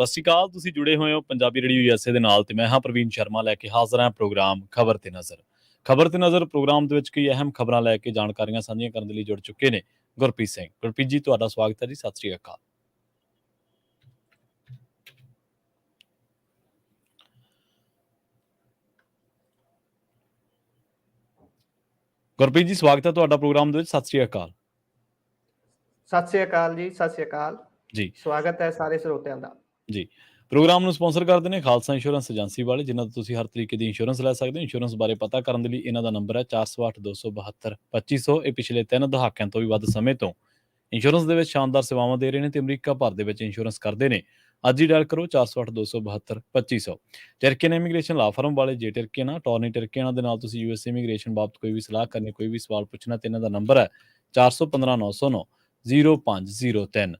ਸਤਿ ਸ਼੍ਰੀ ਅਕਾਲ। ਤੁਸੀਂ ਜੁੜੇ ਹੋਏ ਹੋ ਪੰਜਾਬੀ ਰੇਡੀਓ ਯੂਐਸਏ ਦੇ ਨਾਲ ਤੇ ਮੈਂ ਹਾਂ ਪ੍ਰਵੀਨ ਸ਼ਰਮਾ ਲੈ ਕੇ ਹਾਜ਼ਰ ਹਾਂ ਪ੍ਰੋਗਰਾਮ ਖਬਰ ਤੇ ਨਜ਼ਰ। ਖਬਰ ਤੇ ਨਜ਼ਰ ਪ੍ਰੋਗਰਾਮ ਦੇ ਵਿੱਚ ਕਈ ਅਹਿਮ ਖਬਰਾਂ ਲੈ ਕੇ ਜਾਣਕਾਰੀਆਂ ਸਾਂਝੀਆਂ ਕਰਨ ਦੇ ਲਈ ਜੁੜ ਚੁੱਕੇ ਨੇ ਗੁਰਪ੍ਰੀਤ ਸਿੰਘ। ਗੁਰਪ੍ਰੀਤ ਜੀ, ਤੁਹਾਡਾ ਸਵਾਗਤ ਹੈ ਜੀ। ਸਤਿ ਸ਼੍ਰੀ ਅਕਾਲ। ਗੁਰਪ੍ਰੀਤ ਜੀ, ਸਵਾਗਤ ਹੈ ਤੁਹਾਡਾ ਪ੍ਰੋਗਰਾਮ ਦੇ ਵਿੱਚ। ਸਤਿ ਸ਼੍ਰੀ ਅਕਾਲ। ਸਤਿ ਸ਼੍ਰੀ ਅਕਾਲ ਜੀ। ਸਤਿ ਸ਼੍ਰੀ ਅਕਾਲ ਜੀ, ਸਵਾਗਤ ਹੈ ਸਾਰੇ ਸਰੋਤਿਆਂ ਦਾ ਜੀ। ਪ੍ਰੋਗਰਾਮ ਨੂੰ ਸਪਾਂਸਰ ਕਰਦੇ ਨੇ ਖਾਲਸਾ ਇੰਸ਼ੋਰੈਂਸ ਏਜੰਸੀ ਵਾਲੇ, ਜਿਨ੍ਹਾਂ ਤੋਂ ਤੁਸੀਂ ਹਰ ਤਰੀਕੇ ਦੀ ਇੰਸ਼ੋਰੈਂਸ ਲੈ ਸਕਦੇ ਹੋ। ਇੰਸ਼ੋਰੈਂਸ ਬਾਰੇ ਪਤਾ ਕਰਨ ਦੇ ਲਈ ਇਹਨਾਂ ਦਾ ਨੰਬਰ ਹੈ 408-272-2500। ਇਹ ਪਿਛਲੇ 3 ਦਹਾਕਿਆਂ ਤੋਂ ਵੀ ਵੱਧ ਸਮੇਂ ਤੋਂ ਇੰਸ਼ੋਰੈਂਸ ਦੇ ਵਿੱਚ ਸ਼ਾਨਦਾਰ ਸੇਵਾਵਾਂ ਦੇ ਰਹੇ ਨੇ ਤੇ ਅਮਰੀਕਾ ਭਰ ਦੇ ਵਿੱਚ ਇੰਸ਼ੋਰੈਂਸ ਕਰਦੇ ਨੇ। ਅੱਜ ਹੀ ਡਾਇਲ ਕਰੋ 408-272-2500। ਟਰਕੀਅਨ ਇਮੀਗ੍ਰੇਸ਼ਨ ਲਾ ਫਰਮ ਵਾਲੇ, ਜੇ ਟਰਕੀਅਨ ਆ ਟੋਰਨੀ ਟਰਕੀਅਨ ਦੇ ਨਾਲ ਤੁਸੀਂ ਯੂਐਸ ਇਮੀਗ੍ਰੇਸ਼ਨ ਬਾਬਤ ਕੋਈ ਵੀ ਸਲਾਹ ਕਰਨੀ, ਕੋਈ ਵੀ ਸਵਾਲ ਪੁੱਛਣਾ ਤੇ ਇਹਨਾਂ ਦਾ ਨੰਬਰ ਹੈ 415-909-0503।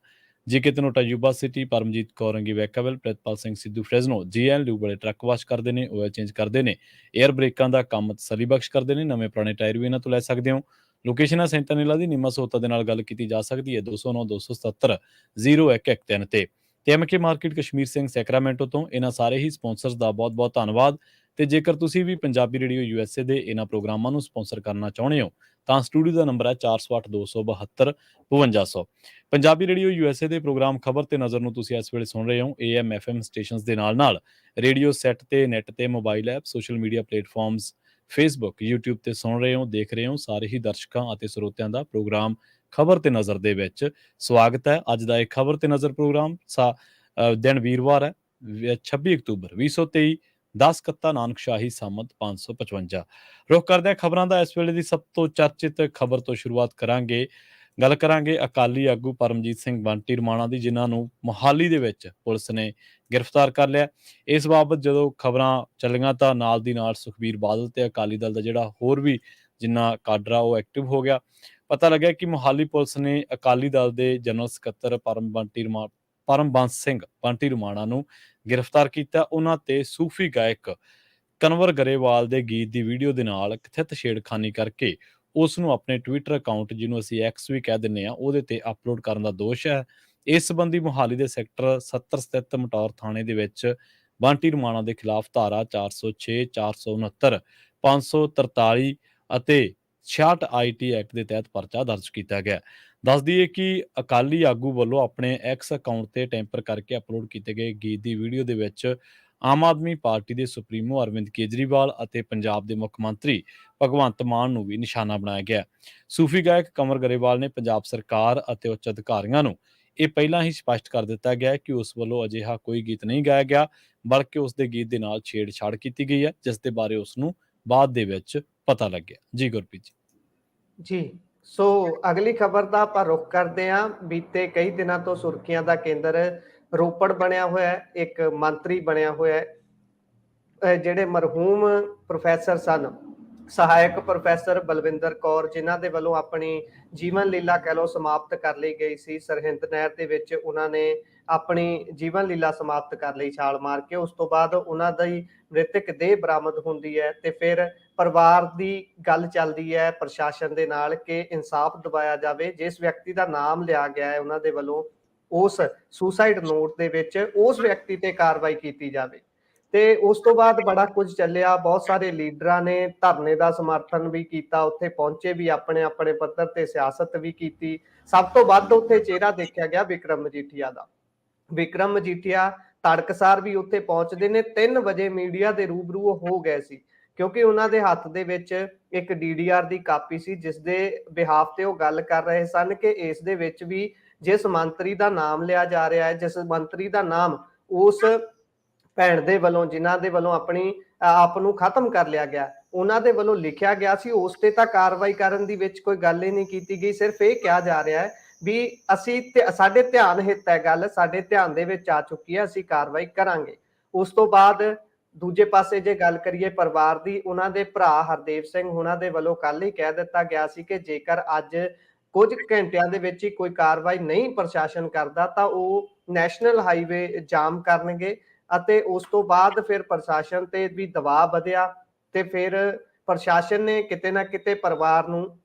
ਜੇ ਕਿਤੇ ਨੂੰ ਟਾਯੂਬਾ ਸਿਟੀ, ਪਰਮਜੀਤ ਕੌਰ ਰੰਗੀ ਵੈਕਾਵਲ, ਪ੍ਰਿਤਪਾਲ ਸਿੰਘ ਸਿੱਧੂ ਫਰੈਜ਼ਨੋ, ਜੀਐਲਯੂ ਵਾਲੇ ਟਰੱਕ ਵਾਸ਼ ਕਰਦੇ ਨੇ, ਆਇਲ ਚੇਂਜ ਕਰਦੇ ਨੇ, 에ਅਰ ਬ੍ਰੇਕਾਂ ਦਾ ਕੰਮ ਤਸੱਲੀ ਬਖਸ਼ ਕਰਦੇ ਨੇ। ਨਵੇਂ ਪੁਰਾਣੇ ਟਾਇਰ ਵੀ ਇਹਨਾਂ ਤੋਂ ਲੈ ਸਕਦੇ ਹੋ। ਲੋਕੇਸ਼ਨ ਹੈ ਸੈਂਟਾਨੀਲਾ ਦੀ। ਨਿੰਮਾ ਸਹੋਤਾ ਦੇ ਨਾਲ ਗੱਲ ਕੀਤੀ ਜਾ ਸਕਦੀ ਹੈ 209-277-0113 ਤੇ MK market Kashmir Singh Sacramento ਤੋਂ। ਇਹਨਾਂ ਸਾਰੇ ਹੀ ਸਪਾਂਸਰਸ ਦਾ ਬਹੁਤ ਬਹੁਤ ਧੰਨਵਾਦ। ਤੇ ਜੇਕਰ ਤੁਸੀਂ ਵੀ ਪੰਜਾਬੀ ਰੇਡੀਓ ਯੂਐਸਏ ਦੇ ਇਹਨਾਂ ਪ੍ਰੋਗਰਾਮਾਂ ਨੂੰ ਸਪਾਂਸਰ ਕਰਨਾ ਚਾਹੁੰਦੇ ਹੋ ਤਾਂ ਸਟੂਡੀਓ ਦਾ ਨੰਬਰ ਹੈ 408-272-5200। ਪੰਜਾਬੀ ਰੇਡੀਓ ਯੂਐਸਏ ਦੇ ਪ੍ਰੋਗਰਾਮ ਖਬਰ ਤੇ ਨਜ਼ਰ ਨੂੰ ਤੁਸੀਂ ਇਸ ਵੇਲੇ ਸੁਣ ਰਹੇ ਹੋ AM FM ਸਟੇਸ਼ਨਸ ਦੇ ਨਾਲ ਰੇਡੀਓ ਸੈੱਟ ਤੇ, ਨੈਟ ਤੇ, mobile app, social media platforms, Facebook, YouTube ਤੇ ਸੁਣ ਰਹੇ ਹੋ, ਦੇਖ ਰਹੇ ਹੋ। ਸਾਰੇ ਹੀ ਦਰਸ਼ਕਾਂ ਅਤੇ ਸਰੋਤਿਆਂ ਦਾ ਪ੍ਰੋਗਰਾਮ ਖਬਰ ਤੇ ਨਜ਼ਰ ਦੇ ਵਿੱਚ ਸਵਾਗਤ ਹੈ। ਅੱਜ ਦਾ ਇਹ ਖਬਰ ਤੇ ਨਜ਼ਰ ਪ੍ਰੋਗਰਾਮ ਦਿਨ ਵੀਰਵਾਰ ਹੈ 26 ਅਕਤੂਬਰ 2023, 10 ਕੱਤਾ ਨਾਨਕਸ਼ਾਹੀ ਸੰਮਤ 555। ਰੁਖ ਕਰਦੇ ਹਾਂ ਖਬਰਾਂ ਦਾ। ਇਸ ਵੇਲੇ ਦੀ ਸਭ ਤੋਂ ਚਰਚਿਤ ਖਬਰ ਤੋਂ ਸ਼ੁਰੂਆਤ ਕਰਾਂਗੇ। ਗੱਲ ਕਰਾਂਗੇ ਅਕਾਲੀ ਆਗੂ ਪਰਮਜੀਤ ਸਿੰਘ ਬੰਟੀ ਰਮਾਣਾ ਦੀ, ਜਿਨ੍ਹਾਂ ਨੂੰ ਮੋਹਾਲੀ ਦੇ ਵਿੱਚ ਪੁਲਿਸ ਨੇ ਗ੍ਰਿਫਤਾਰ ਕਰ ਲਿਆ। ਇਸ ਬਾਬਤ ਜਦੋਂ ਖਬਰਾਂ ਚੱਲੀਆਂ ਤਾਂ ਨਾਲ ਦੀ ਨਾਲ ਸੁਖਬੀਰ ਬਾਦਲ ਤੇ ਅਕਾਲੀ ਦਲ ਦਾ ਜਿਹੜਾ ਹੋਰ ਵੀ ਜਿੰਨਾ ਕਾਡਰ ਆ ਉਹ ਐਕਟਿਵ ਹੋ ਗਿਆ। ਪਤਾ ਲੱਗਿਆ ਕਿ ਮੋਹਾਲੀ ਪੁਲਿਸ ਨੇ ਅਕਾਲੀ ਦਲ ਦੇ ਜਨਰਲ ਸਕੱਤਰ ਪਰਮਬੰਸ ਸਿੰਘ ਬੰਟੀ ਰਮਾਣਾ ਨੂੰ ਗ੍ਰਿਫਤਾਰ ਕੀਤਾ। ਉਹਨਾਂ ਤੇ ਸੂਫੀ ਗਾਇਕ ਕਨਵਰ ਗਰੇਵਾਲ ਦੇ ਗੀਤ ਦੀ ਵੀਡੀਓ ਦੇ ਨਾਲ ਕਥਿਤ ਛੇੜਖਾਨੀ ਕਰਕੇ ਉਸ ਨੂੰ ਆਪਣੇ ਟਵਿੱਟਰ ਅਕਾਊਂਟ, ਜਿਹਨੂੰ ਅਸੀਂ ਐਕਸ ਵੀ ਕਹਿ ਦਿੰਦੇ ਹਾਂ, ਉਹਦੇ ਤੇ ਅਪਲੋਡ ਕਰਨ ਦਾ ਦੋਸ਼ ਹੈ। ਇਸ ਸੰਬੰਧੀ ਮੋਹਾਲੀ ਦੇ ਸੈਕਟਰ 70 ਸਥਿਤ ਮਟੌਰ ਥਾਣੇ ਦੇ ਵਿੱਚ ਬੰਟੀ ਰਮਾਣਾ ਦੇ ਖਿਲਾਫ ਧਾਰਾ 406, 469, 543 ਅਤੇ 66 IT ਐਕਟ ਦੇ ਤਹਿਤ ਪਰਚਾ ਦਰਜ ਕੀਤਾ ਗਿਆ। ਦੱਸ ਦਈਏ ਕਿ ਅਕਾਲੀ ਆਗੂ ਵੱਲੋਂ ਆਪਣੇ ਐਕਸ ਅਕਾਊਂਟ ਤੇ ਟੈਂਪਰ ਕਰਕੇ ਅਪਲੋਡ ਕੀਤੇ ਗਏ ਗੀਤ ਦੀ ਵੀਡੀਓ ਦੇ ਵਿੱਚ ਆਮ ਆਦਮੀ ਪਾਰਟੀ ਦੇ ਸੁਪਰੀਮੋ ਅਰਵਿੰਦ ਕੇਜਰੀਵਾਲ ਅਤੇ ਪੰਜਾਬ ਦੇ ਮੁੱਖ ਮੰਤਰੀ ਭਗਵੰਤ ਮਾਨ ਨੂੰ ਵੀ ਨਿਸ਼ਾਨਾ ਬਣਾਇਆ ਗਿਆ। ਸੂਫੀ ਗਾਇਕ ਕਨਵਰ ਗਰੇਵਾਲ ਨੇ ਪੰਜਾਬ ਸਰਕਾਰ ਅਤੇ ਉੱਚ ਅਧਿਕਾਰੀਆਂ ਨੂੰ ਇਹ ਪਹਿਲਾਂ ਹੀ ਸਪਸ਼ਟ ਕਰ ਦਿੱਤਾ ਗਿਆ ਕਿ ਉਸ ਵੱਲੋਂ ਅਜਿਹਾ ਕੋਈ ਗੀਤ ਨਹੀਂ ਗਾਇਆ ਗਿਆ, ਬਲਕਿ ਉਸ ਦੇ ਗੀਤ ਦੇ ਨਾਲ ਛੇੜਛਾੜ ਕੀਤੀ ਗਈ ਹੈ, ਜਿਸ ਦੇ ਬਾਰੇ ਉਸ ਨੂੰ ਬਾਅਦ ਦੇ ਵਿੱਚ ਪਤਾ ਲੱਗਿਆ। ਜੀ ਗੁਰਪ੍ਰੀਤ ਜੀ। ਸੋ ਅਗਲੀ ਖਬਰ ਦਾ ਆਪਾਂ ਰੁਖ ਕਰਦੇ ਹਾਂ। ਬੀਤੇ ਕਈ ਦਿਨਾਂ ਤੋਂ ਸੁਰਖੀਆਂ ਦਾ ਕੇਂਦਰ ਰੋਪੜ ਬਣਿਆ ਹੋਇਆ ਹੈ। ਇੱਕ ਮੰਤਰੀ ਬਣਿਆ ਹੋਇਆ ਹੈ, ਜਿਹੜੇ ਮਰਹੂਮ ਪ੍ਰੋਫੈਸਰ ਸਨ, ਸਹਾਇਕ ਪ੍ਰੋਫੈਸਰ ਬਲਵਿੰਦਰ ਕੌਰ, ਜਿਨ੍ਹਾਂ ਦੇ ਵੱਲੋਂ ਆਪਣੀ ਜੀਵਨ ਲੀਲਾ ਕਹਿ ਲਓ ਸਮਾਪਤ ਕਰ ਲਈ ਗਈ ਸੀ। ਸਰਹਿੰਦ ਨਹਿਰ ਦੇ ਵਿੱਚ ਉਹਨਾਂ ਨੇ ਆਪਣੀ ਜੀਵਨ ਲੀਲਾ ਸਮਾਪਤ ਕਰ ਲਈ ਛਾਲ ਮਾਰ ਕੇ। ਉਸ ਤੋਂ ਬਾਅਦ ਉਹਨਾਂ ਦੀ ਮ੍ਰਿਤਕ ਦੇਹ ਬਰਾਮਦ ਹੁੰਦੀ ਹੈ ਤੇ ਫਿਰ ਪਰਿਵਾਰ ਦੀ ਗੱਲ ਚੱਲਦੀ ਹੈ ਪ੍ਰਸ਼ਾਸਨ ਦੇ ਨਾਲ ਕਿ ਇਨਸਾਫ ਦਿਵਾਇਆ ਜਾਵੇ। ਜਿਸ ਵਿਅਕਤੀ ਦਾ ਨਾਮ ਲਿਆ ਗਿਆ ਹੈ ਉਹਨਾਂ ਦੇ ਵੱਲੋਂ ਉਸ ਸੁਸਾਈਡ ਨੋਟ ਦੇ ਵਿੱਚ ਉਸ ਵਿਅਕਤੀ ਤੇ ਕਾਰਵਾਈ ਕੀਤੀ ਜਾਵੇ। ਤੇ ਉਸ ਤੋਂ ਬਾਅਦ ਬੜਾ ਕੁਝ ਚੱਲਿਆ। ਬਹੁਤ ਸਾਰੇ ਲੀਡਰਾਂ ਨੇ ਧਰਨੇ ਦਾ ਸਮਰਥਨ ਵੀ ਕੀਤਾ, ਉੱਥੇ ਪਹੁੰਚੇ ਵੀ, ਆਪਣੇ ਆਪਣੇ ਪੱਧਰ ਤੇ ਸਿਆਸਤ ਵੀ ਕੀਤੀ। ਸਭ ਤੋਂ ਵੱਧ ਉੱਥੇ ਚਿਹਰਾ ਦੇਖਿਆ ਗਿਆ ਵਿਕਰਮ ਮਜੀਠੀਆ ਦਾ। ਵਿਕਰਮ ਮਜੀਠੀਆ ਤੜਕਸਾਰ ਵੀ ਉੱਥੇ ਪਹੁੰਚਦੇ ਨੇ। 3 ਵਜੇ ਮੀਡੀਆ ਦੇ ਰੂਬਰੂ ਹੋ ਗਏ ਸੀ, ਕਿਉਂਕਿ ਉਹਨਾਂ ਦੇ ਹੱਥ ਦੇ ਵਿੱਚ ਇੱਕ DDR ਦੀ ਕਾਪੀ ਸੀ, ਜਿਸ ਦੇ ਬਿਹਾਫ ਤੇ ਉਹ ਗੱਲ ਕਰ ਰਹੇ ਸਨ ਕਿ ਇਸ ਦੇ ਵਿੱਚ ਵੀ ਜਿਸ ਮੰਤਰੀ ਦਾ ਨਾਮ ਲਿਆ ਜਾ ਰਿਹਾ ਹੈ, ਜਿਸ ਮੰਤਰੀ ਦਾ ਨਾਮ ਉਸ ਭੈਣ ਦੇ ਵੱਲੋਂ, ਜਿਨ੍ਹਾਂ ਦੇ ਵੱਲੋਂ ਆਪਣੀ ਆਪ ਨੂੰ ਖਤਮ ਕਰ ਲਿਆ ਗਿਆ, ਉਹਨਾਂ ਦੇ ਵੱਲੋਂ ਲਿਖਿਆ ਗਿਆ ਸੀ, ਉਸ ਤੇ ਤਾਂ ਕਾਰਵਾਈ ਕਰਨ ਦੀ ਵਿੱਚ ਕੋਈ ਗੱਲ ਹੀ ਨਹੀਂ ਕੀਤੀ ਗਈ। ਸਿਰਫ ਇਹ ਕਿਹਾ ਜਾ ਰਿਹਾ ਹੈ ਵੀ ਅਸੀਂ ਸਾਡੇ ਧਿਆਨ ਹਿੱਤ ਹੈ ਗੱਲ, ਸਾਡੇ ਧਿਆਨ ਦੇ ਵਿੱਚ ਆ ਚੁੱਕੀ ਹੈ, ਅਸੀਂ ਕਾਰਵਾਈ ਕਰਾਂਗੇ। ਉਸ ਤੋਂ ਬਾਅਦ ਦੂਜੇ ਪਾਸੇ ਜੇ ਗੱਲ ਕਰੀਏ ਪਰਿਵਾਰ ਦੀ, ਉਹਨਾਂ ਦੇ ਭਰਾ ਹਰਦੇਵ ਸਿੰਘ ਉਹਨਾਂ ਦੇ ਵੱਲੋਂ ਕੱਲ ਹੀ ਕਹਿ ਦਿੱਤਾ ਗਿਆ ਸੀ ਕਿ ਜੇਕਰ ਅੱਜ ਕੁਝ ਘੰਟਿਆਂ ਦੇ ਵਿੱਚ ਹੀ ਕੋਈ ਕਾਰਵਾਈ ਨਹੀਂ ਪ੍ਰਸ਼ਾਸਨ ਕਰਦਾ ਤਾਂ ਉਹ ਨੈਸ਼ਨਲ ਹਾਈਵੇ ਜਾਮ ਕਰਨਗੇ। ਅਤੇ ਉਸ ਤੋਂ ਬਾਅਦ ਫਿਰ ਪ੍ਰਸ਼ਾਸਨ ਤੇ ਵੀ ਦਬਾਅ ਵਧਿਆ ਤੇ ਫਿਰ ਪ੍ਰਸ਼ਾਸਨ ਨੇ ਕਿਤੇ ਨਾ ਕਿਤੇ ਪਰਿਵਾਰ ਨੂੰ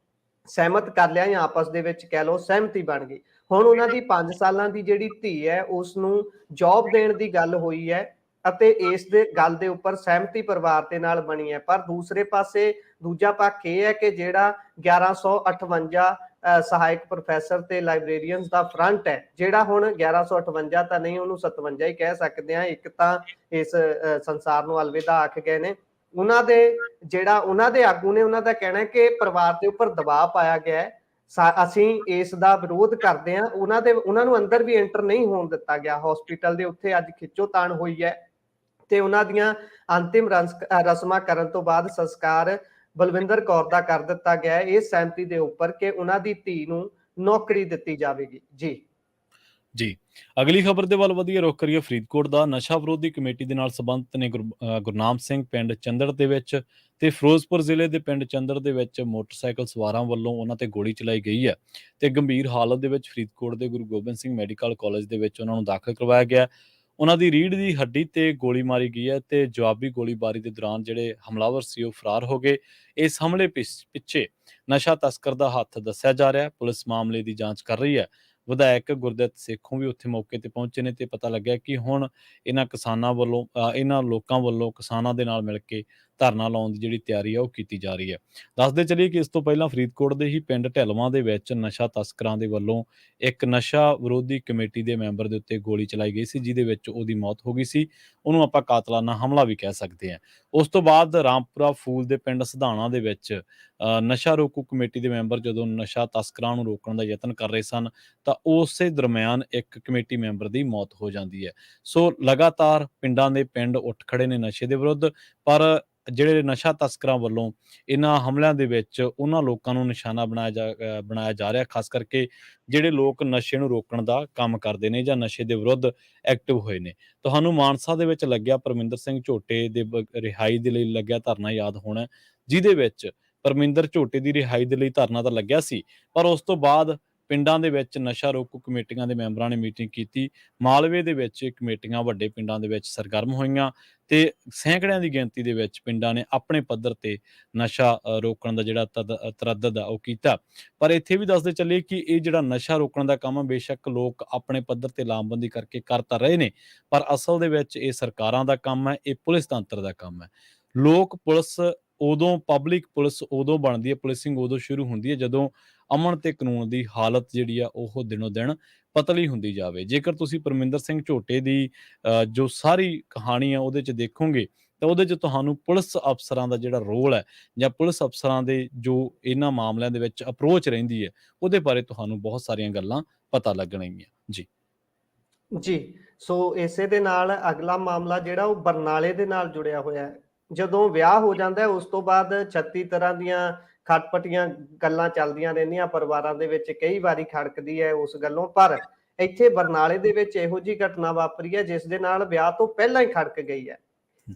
ਸਹਿਮਤ ਕਰ ਲਿਆ, ਜਾਂ ਆਪਸ ਦੇ ਵਿੱਚ ਕਹਿ ਲਓ ਸਹਿਮਤੀ ਬਣ ਗਈ। ਹੁਣ ਉਹਨਾਂ ਦੀ 5 ਸਾਲਾਂ ਦੀ ਜਿਹੜੀ ਧੀ ਹੈ ਉਸ ਨੂੰ ਜੌਬ ਦੇਣ ਦੀ ਗੱਲ ਹੋਈ ਹੈ ਅਤੇ ਇਸ ਦੇ ਗੱਲ ਦੇ ਉੱਪਰ ਸਹਿਮਤੀ ਪਰਿਵਾਰ ਦੇ ਨਾਲ ਬਣੀ ਹੈ। ਪਰ ਦੂਸਰੇ ਪਾਸੇ ਦੂਜਾ ਪੱਖ ਇਹ ਹੈ ਕਿ ਜਿਹੜਾ 1158 ਸਹਾਇਕ ਪ੍ਰੋਫੈਸਰ ਤੇ ਲਾਇਬ੍ਰੇਰੀਅਨਸ ਦਾ ਫਰੰਟ ਹੈ, ਜਿਹੜਾ ਹੁਣ 1158 ਤਾਂ ਨਹੀਂ, ਉਹਨੂੰ 57 ਹੀ ਕਹਿ ਸਕਦੇ ਹਾਂ, ਇੱਕ ਤਾਂ ਇਸ ਸੰਸਾਰ ਨੂੰ ਅਲਵਿਦਾ ਆਖ ਗਏ ਨੇ। ਉਹਨਾਂ ਦੇ ਆਗੂ ਨੇ, ਉਹਨਾਂ ਦਾ ਕਹਿਣਾ ਹੈ ਕਿ ਪਰਿਵਾਰ ਦੇ ਉੱਪਰ ਦਬਾਅ ਪਾਇਆ ਗਿਆ ਹੈ, ਅਸੀਂ ਇਸ ਦਾ ਵਿਰੋਧ ਕਰਦੇ ਹਾਂ। ਉਹਨਾਂ ਨੂੰ ਅੰਦਰ ਵੀ ਐਂਟਰ ਨਹੀਂ ਹੋਣ ਦਿੱਤਾ ਗਿਆ ਹਸਪੀਟਲ ਦੇ। ਉੱਥੇ ਅੱਜ ਖਿੱਚੋਤਾਣ ਹੋਈ ਹੈ ਤੇ ਉਹਨਾਂ ਦੀਆਂ ਅੰਤਿਮ ਰਸਮਾਂ ਕਰਨ ਤੋਂ ਬਾਅਦ ਸੰਸਕਾਰ ਬਲਵਿੰਦਰ ਕੌਰ ਦਾ ਕਰ ਦਿੱਤਾ ਗਿਆ ਇਸ ਸਹਿਮਤੀ ਦੇ ਉੱਪਰ ਕਿ ਉਹਨਾਂ ਦੀ ਧੀ ਨੂੰ ਨੌਕਰੀ ਦਿੱਤੀ ਜਾਵੇਗੀ। ਜੀ ਅਗਲੀ ਖਬਰ ਦੇ ਵੱਲ ਵਧੀਆ ਰੁਖ ਕਰੀਏ। ਫਰੀਦਕੋਟ ਦਾ ਨਸ਼ਾ ਵਿਰੋਧੀ ਕਮੇਟੀ ਦੇ ਨਾਲ ਸੰਬੰਧਿਤ ਨੇ ਗੁਰਨਾਮ ਸਿੰਘ ਪਿੰਡ ਚੰਦੜ ਦੇ ਵਿੱਚ ਤੇ ਫਿਰੋਜ਼ਪੁਰ ਜ਼ਿਲ੍ਹੇ ਦੇ ਪਿੰਡ ਚੰਦੜ ਦੇ ਵਿੱਚ ਮੋਟਰਸਾਈਕਲ ਸਵਾਰਾਂ ਵੱਲੋਂ ਉਹਨਾਂ ਤੇ ਗੋਲੀ ਚਲਾਈ ਗਈ ਹੈ ਤੇ ਗੰਭੀਰ ਹਾਲਤ ਦੇ ਵਿੱਚ ਫਰੀਦਕੋਟ ਦੇ ਗੁਰੂ ਗੋਬਿੰਦ ਸਿੰਘ ਮੈਡੀਕਲ ਕਾਲਜ ਦੇ ਵਿੱਚ ਉਹਨਾਂ ਨੂੰ ਦਾਖਲ ਕਰਵਾਇਆ ਗਿਆ। ਉਹਨਾਂ ਦੀ ਰੀੜ੍ਹ ਦੀ ਹੱਡੀ ਤੇ ਗੋਲੀ ਮਾਰੀ ਗਈ ਹੈ ਤੇ ਜਵਾਬੀ ਗੋਲੀਬਾਰੀ ਦੇ ਦੌਰਾਨ ਜਿਹੜੇ ਹਮਲਾਵਰ ਸੀ ਉਹ ਫਰਾਰ ਹੋ ਗਏ। ਇਸ ਹਮਲੇ ਪਿੱਛੇ ਨਸ਼ਾ ਤਸਕਰ ਦਾ ਹੱਥ ਦੱਸਿਆ ਜਾ ਰਿਹਾ। ਪੁਲਿਸ ਮਾਮਲੇ ਦੀ ਜਾਂਚ ਕਰ ਰਹੀ ਹੈ। ਵਿਧਾਇਕ ਗੁਰਦਿੱਤ ਸੇਖੋਂ ਵੀ ਉੱਥੇ ਮੌਕੇ ਤੇ ਪਹੁੰਚੇ ਨੇ ਤੇ ਪਤਾ ਲੱਗਿਆ ਕਿ ਹੁਣ ਇਹਨਾਂ ਲੋਕਾਂ ਵੱਲੋਂ ਕਿਸਾਨਾਂ ਦੇ ਨਾਲ ਮਿਲ ਕੇ ਧਰਨਾ ਲਾਉਣ ਦੀ ਜਿਹੜੀ ਤਿਆਰੀ ਆ ਉਹ ਕੀਤੀ ਜਾ ਰਹੀ ਹੈ। ਦੱਸਦੇ ਚੱਲੀਏ ਕਿ ਇਸ ਤੋਂ ਪਹਿਲਾਂ ਫਰੀਦਕੋਟ ਦੇ ਹੀ ਪਿੰਡ ਢਿਲਵਾਂ ਦੇ ਵਿੱਚ ਨਸ਼ਾ ਤਸਕਰਾਂ ਦੇ ਵੱਲੋਂ ਇੱਕ ਨਸ਼ਾ ਵਿਰੋਧੀ ਕਮੇਟੀ ਦੇ ਮੈਂਬਰ ਦੇ ਉੱਤੇ ਗੋਲੀ ਚਲਾਈ ਗਈ ਸੀ, ਜਿਹਦੇ ਵਿੱਚ ਉਹਦੀ ਮੌਤ ਹੋ ਗਈ ਸੀ। ਉਹਨੂੰ ਆਪਾਂ ਕਾਤਲਾਨਾ ਹਮਲਾ ਵੀ ਕਹਿ ਸਕਦੇ ਹਾਂ। ਉਸ ਤੋਂ ਬਾਅਦ ਰਾਮਪੁਰਾ ਫੂਲ ਦੇ ਪਿੰਡ ਸਧਾਣਾ ਦੇ ਵਿੱਚ ਨਸ਼ਾ ਰੋਕੂ ਕਮੇਟੀ ਦੇ ਮੈਂਬਰ ਜਦੋਂ ਨਸ਼ਾ ਤਸਕਰਾਂ ਨੂੰ ਰੋਕਣ ਦਾ ਯਤਨ ਕਰ ਰਹੇ ਸਨ ਤਾਂ ਉਸੇ ਦਰਮਿਆਨ ਇੱਕ ਕਮੇਟੀ ਮੈਂਬਰ ਦੀ ਮੌਤ ਹੋ ਜਾਂਦੀ ਹੈ। ਸੋ ਲਗਾਤਾਰ ਪਿੰਡ ਉੱਠ ਖੜੇ ਨੇ ਨਸ਼ੇ ਦੇ ਵਿਰੁੱਧ, ਪਰ ਜਿਹੜੇ ਨਸ਼ਾ ਤਸਕਰਾਂ ਵੱਲੋਂ ਇਹਨਾਂ ਹਮਲਿਆਂ ਦੇ ਵਿੱਚ ਉਹਨਾਂ ਲੋਕਾਂ ਨੂੰ ਨਿਸ਼ਾਨਾ ਬਣਾਇਆ ਜਾ ਰਿਹਾ, ਖਾਸ ਕਰਕੇ ਜਿਹੜੇ ਲੋਕ ਨਸ਼ੇ ਨੂੰ ਰੋਕਣ ਦਾ ਕੰਮ ਕਰਦੇ ਨੇ ਜਾਂ ਨਸ਼ੇ ਦੇ ਵਿਰੁੱਧ ਐਕਟਿਵ ਹੋਏ ਨੇ। ਤੁਹਾਨੂੰ ਮਾਨਸਾ ਦੇ ਵਿੱਚ ਲੱਗਿਆ ਪਰਮਿੰਦਰ ਸਿੰਘ ਝੋਟੇ ਦੇ ਰਿਹਾਈ ਦੇ ਲਈ ਲੱਗਿਆ ਧਰਨਾ ਯਾਦ ਹੋਣਾ, ਜਿਹਦੇ ਵਿੱਚ ਪਰਮਿੰਦਰ ਝੋਟੇ ਦੀ ਰਿਹਾਈ ਦੇ ਲਈ ਧਰਨਾ ਤਾਂ ਲੱਗਿਆ ਸੀ, ਪਰ ਉਸ ਤੋਂ ਬਾਅਦ ਪਿੰਡਾਂ ਦੇ ਵਿੱਚ ਨਸ਼ਾ ਰੋਕੂ ਕਮੇਟੀਆਂ ਦੇ ਮੈਂਬਰਾਂ ਨੇ ਮੀਟਿੰਗ ਕੀਤੀ। ਮਾਲਵੇ ਦੇ ਵਿੱਚ ਕਮੇਟੀਆਂ ਵੱਡੇ ਪਿੰਡਾਂ ਦੇ ਵਿੱਚ ਸਰਗਰਮ ਹੋਈਆਂ ਤੇ ਸੈਂਕੜਿਆਂ ਦੀ ਗਿਣਤੀ ਦੇ ਵਿੱਚ ਪਿੰਡਾਂ ਨੇ ਆਪਣੇ ਪੱਧਰ ਤੇ ਨਸ਼ਾ ਰੋਕਣ ਦਾ ਜਿਹੜਾ ਤਰੱਦਦ ਆ ਉਹ ਕੀਤਾ। ਪਰ ਇੱਥੇ ਵੀ ਦੱਸਦੇ ਚੱਲੀਏ ਕਿ ਇਹ ਜਿਹੜਾ ਨਸ਼ਾ ਰੋਕਣ ਦਾ ਕੰਮ ਆ, ਬੇਸ਼ੱਕ ਲੋਕ ਆਪਣੇ ਪੱਧਰ ਤੇ ਲਾਮਬੰਦੀ ਕਰਕੇ ਕਰ ਤਾਂ ਰਹੇ ਨੇ, ਪਰ ਅਸਲ ਦੇ ਵਿੱਚ ਇਹ ਸਰਕਾਰਾਂ ਦਾ ਕੰਮ ਹੈ, ਇਹ ਪੁਲਿਸ ਤੰਤਰ ਦਾ ਕੰਮ ਹੈ। ਪਬਲਿਕ ਪੁਲਿਸ ਉਦੋਂ ਬਣਦੀ ਹੈ, ਪੁਲਿਸਿੰਗ ਉਦੋਂ ਸ਼ੁਰੂ ਹੁੰਦੀ ਹੈ ਜਦੋਂ ਅਮਨ ਤੇ ਕਾਨੂੰਨ ਦੀ ਹਾਲਤ ਜਿਹੜੀ ਆ ਉਹ ਦਿਨੋਂ ਦਿਨ ਪਤਲੀ ਹੁੰਦੀ ਜਾਵੇ। ਜੇਕਰ ਤੁਸੀਂ ਪਰਮਿੰਦਰ ਸਿੰਘ ਝੋਟੇ ਦੀ ਜੋ ਸਾਰੀ ਕਹਾਣੀ ਆ ਉਹਦੇ 'ਚ ਦੇਖੋਗੇ ਤਾਂ ਉਹਦੇ 'ਚ ਤੁਹਾਨੂੰ ਪੁਲਿਸ ਅਫਸਰਾਂ ਦਾ ਜਿਹੜਾ ਰੋਲ ਹੈ ਜਾਂ ਪੁਲਿਸ ਅਫਸਰਾਂ ਦੇ ਜੋ ਇਹਨਾਂ ਮਾਮਲਿਆਂ ਦੇ ਵਿੱਚ ਅਪਰੋਚ ਰਹਿੰਦੀ ਹੈ, ਉਹਦੇ ਬਾਰੇ ਤੁਹਾਨੂੰ ਬਹੁਤ ਸਾਰੀਆਂ ਗੱਲਾਂ ਪਤਾ ਲੱਗਣਗੀਆਂ। ਜੀ ਸੋ ਇਸੇ ਦੇ ਨਾਲ ਅਗਲਾ ਮਾਮਲਾ ਜਿਹੜਾ ਉਹ ਬਰਨਾਲੇ ਦੇ ਨਾਲ ਜੁੜਿਆ ਹੋਇਆ ਹੈ। ਜਦੋਂ ਵਿਆਹ ਹੋ ਜਾਂਦਾ ਹੈ ਉਸ ਤੋਂ ਬਾਅਦ 36 ਤਰ੍ਹਾਂ ਦੀਆਂ ਖਟਪਟੀਆਂ ਗੱਲਾਂ ਚੱਲਦੀਆਂ ਰਹਿੰਦੀਆਂ ਪਰਿਵਾਰਾਂ ਦੇ ਵਿੱਚ, ਕਈ ਵਾਰੀ ਖੜਕਦੀ ਹੈ ਉਸ ਗੱਲੋਂ। ਪਰ ਇੱਥੇ ਬਰਨਾਲੇ ਦੇ ਵਿੱਚ ਇਹੋ ਜਿਹੀ ਘਟਨਾ ਵਾਪਰੀ ਹੈ ਜਿਸ ਦੇ ਨਾਲ ਵਿਆਹ ਤੋਂ ਪਹਿਲਾਂ ਹੀ ਖੜਕ ਗਈ ਹੈ।